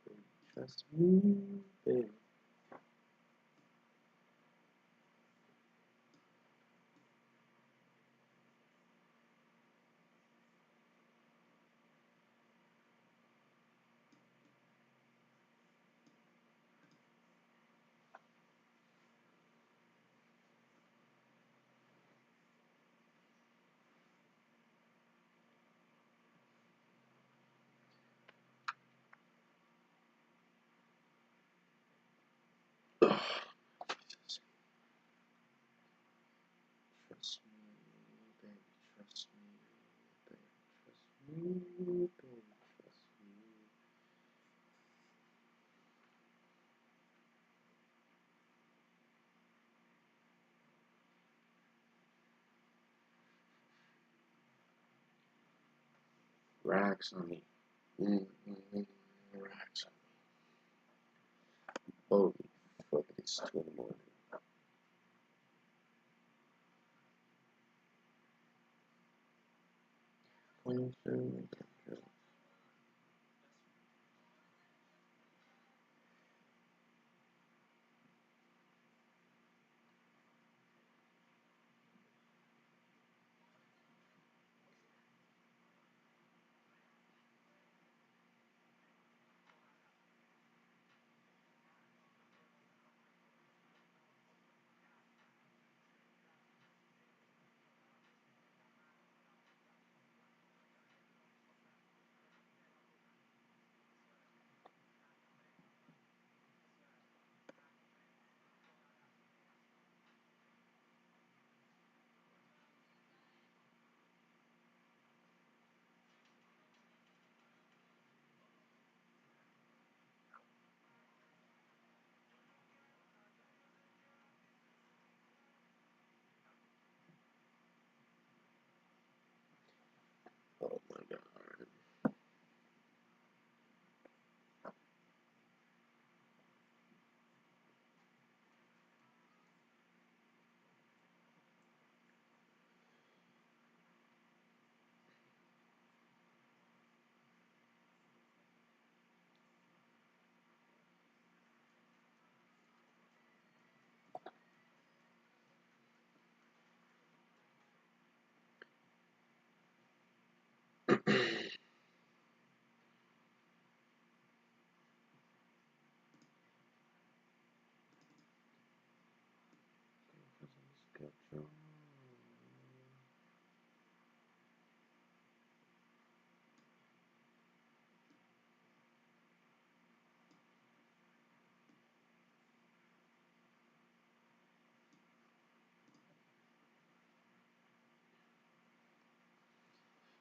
baby, trust me, baby. Trust me, baby, trust me, baby, trust me, baby, trust me. Racks on me. Racks on me. Holy fuck, it's 2 in the morning. Oh my god.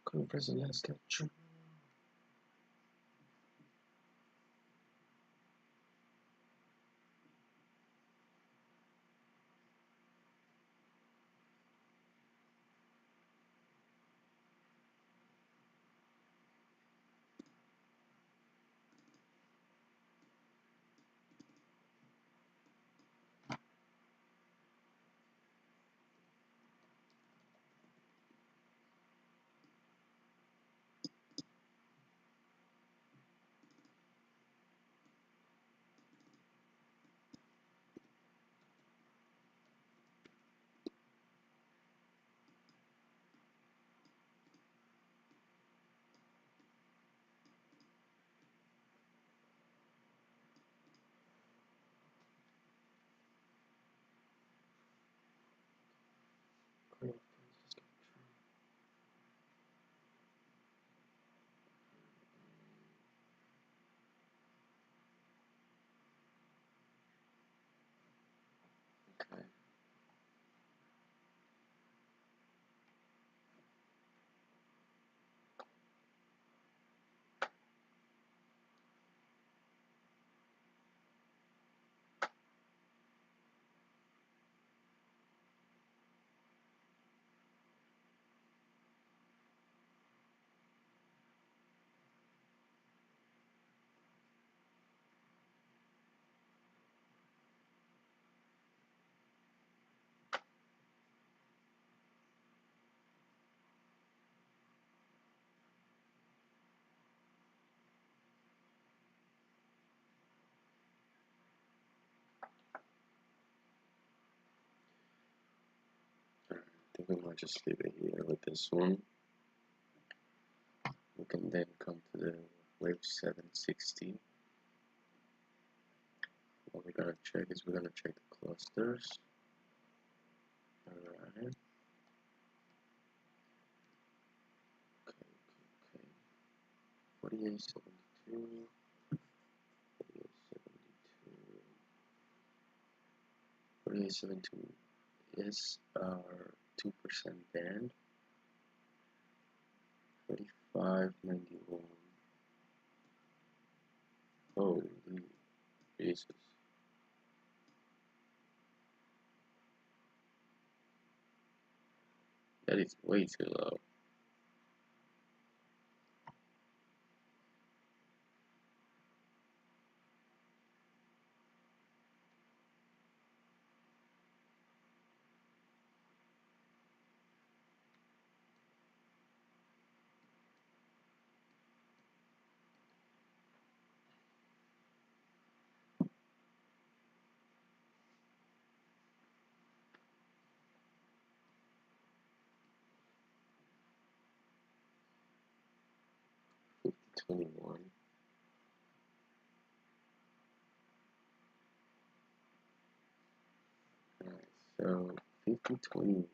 Couldn't press the last capture. think we might just leave it here with this one. We can then come to the wave 760. What we're gonna check is we're gonna check the clusters. Alright. Okay. 4872. 4872 is our 2% band. 4591. Holy Jesus. That is way too low. Fifty 21. Alright, so 5021.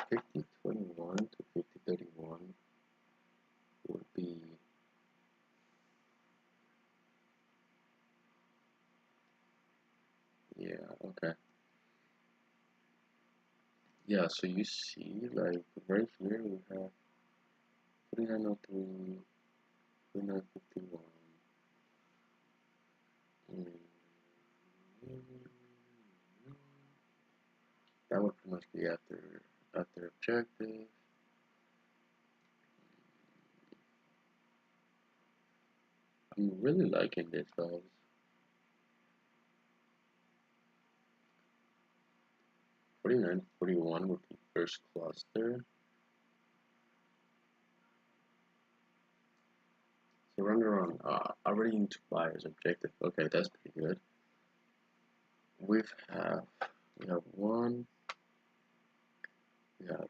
5021 to 5031 would be, yeah, okay. Yeah, so you see, like, right here we have 3903, 3951. That would pretty much be at their objective. I'm really liking this, guys. 4941 would be first cluster. So run around already into buyer's objective. Okay, that's pretty good. We have one, we have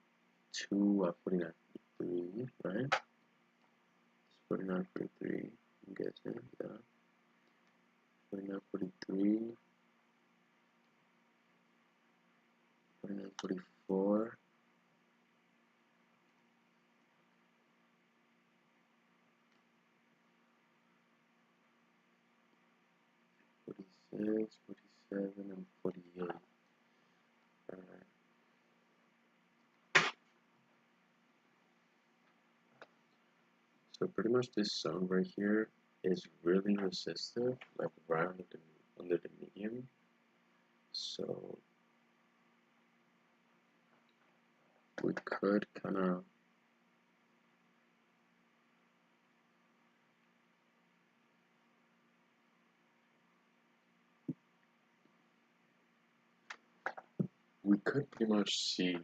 two at 4943, right? It's 4943, I'm guessing, yeah. 4943, 4944. 46, 47, and 48. Alright. So pretty much this zone right here is really resistive, like right under the medium. So we could kind of pretty much see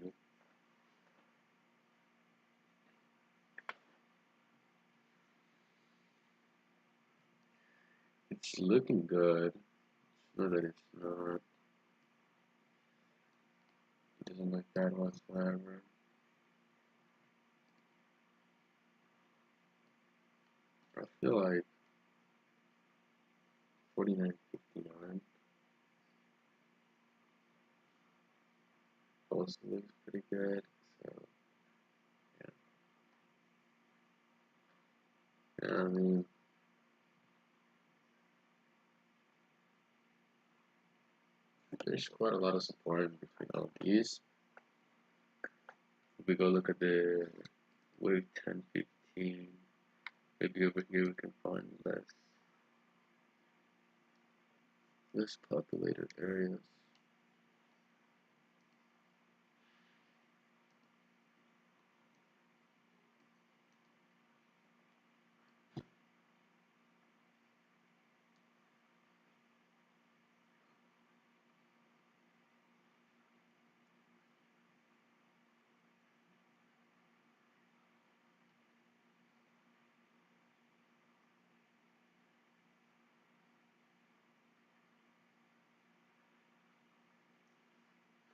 it's looking good. It's not that it's not. It doesn't look bad whatsoever. I feel like 49.59 also looks pretty good. So yeah, I mean, there's quite a lot of support between all these. If we go look at the wave 1015, maybe over here we can find less populated areas.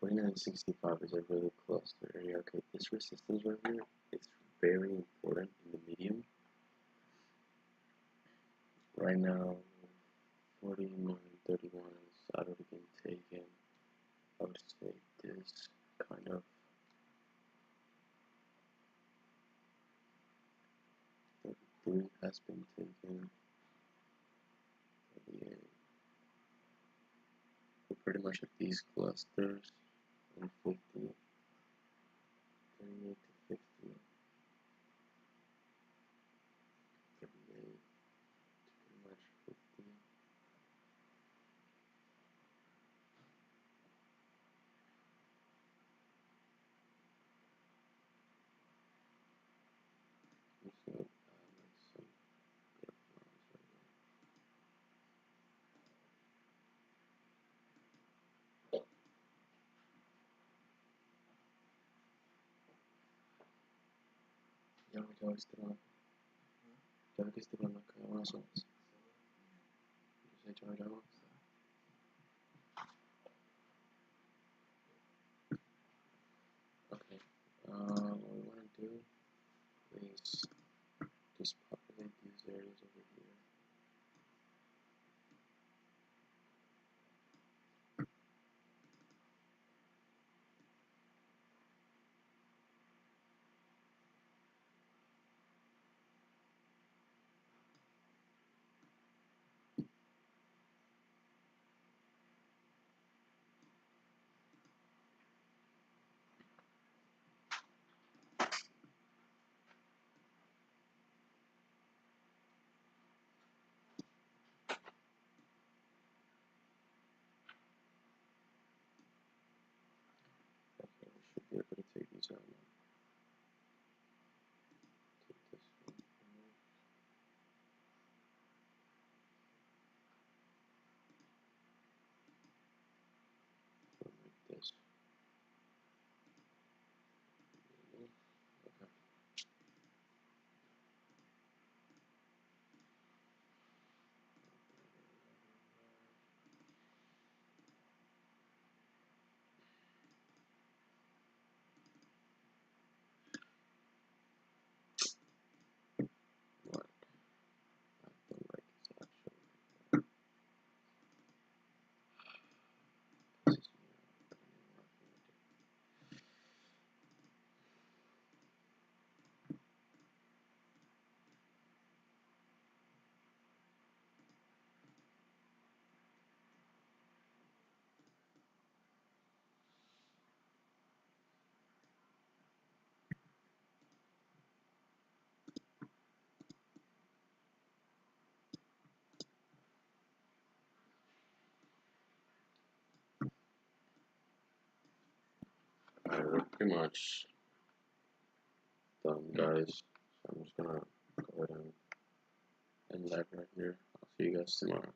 4965 is a really cluster area. Okay, this resistance right here is very important in the medium. Right now, 4931 is already been taken. I would say this kind of 33 has been taken. 38. So pretty much at these clusters, and 50, 38 to 50, 38 to pretty much 50. So like some good lines right here. Ya que estoy con la cara más o menos. Yo sé, yo. Okay. What we want to do is just populate these areas over here. Okay, we should be able to take these out now. Take this one. Like this. Okay. What? I don't like this actually. This is Alright, we're pretty much done, guys. So I'm just gonna go ahead and end that right here. I'll see you guys tomorrow.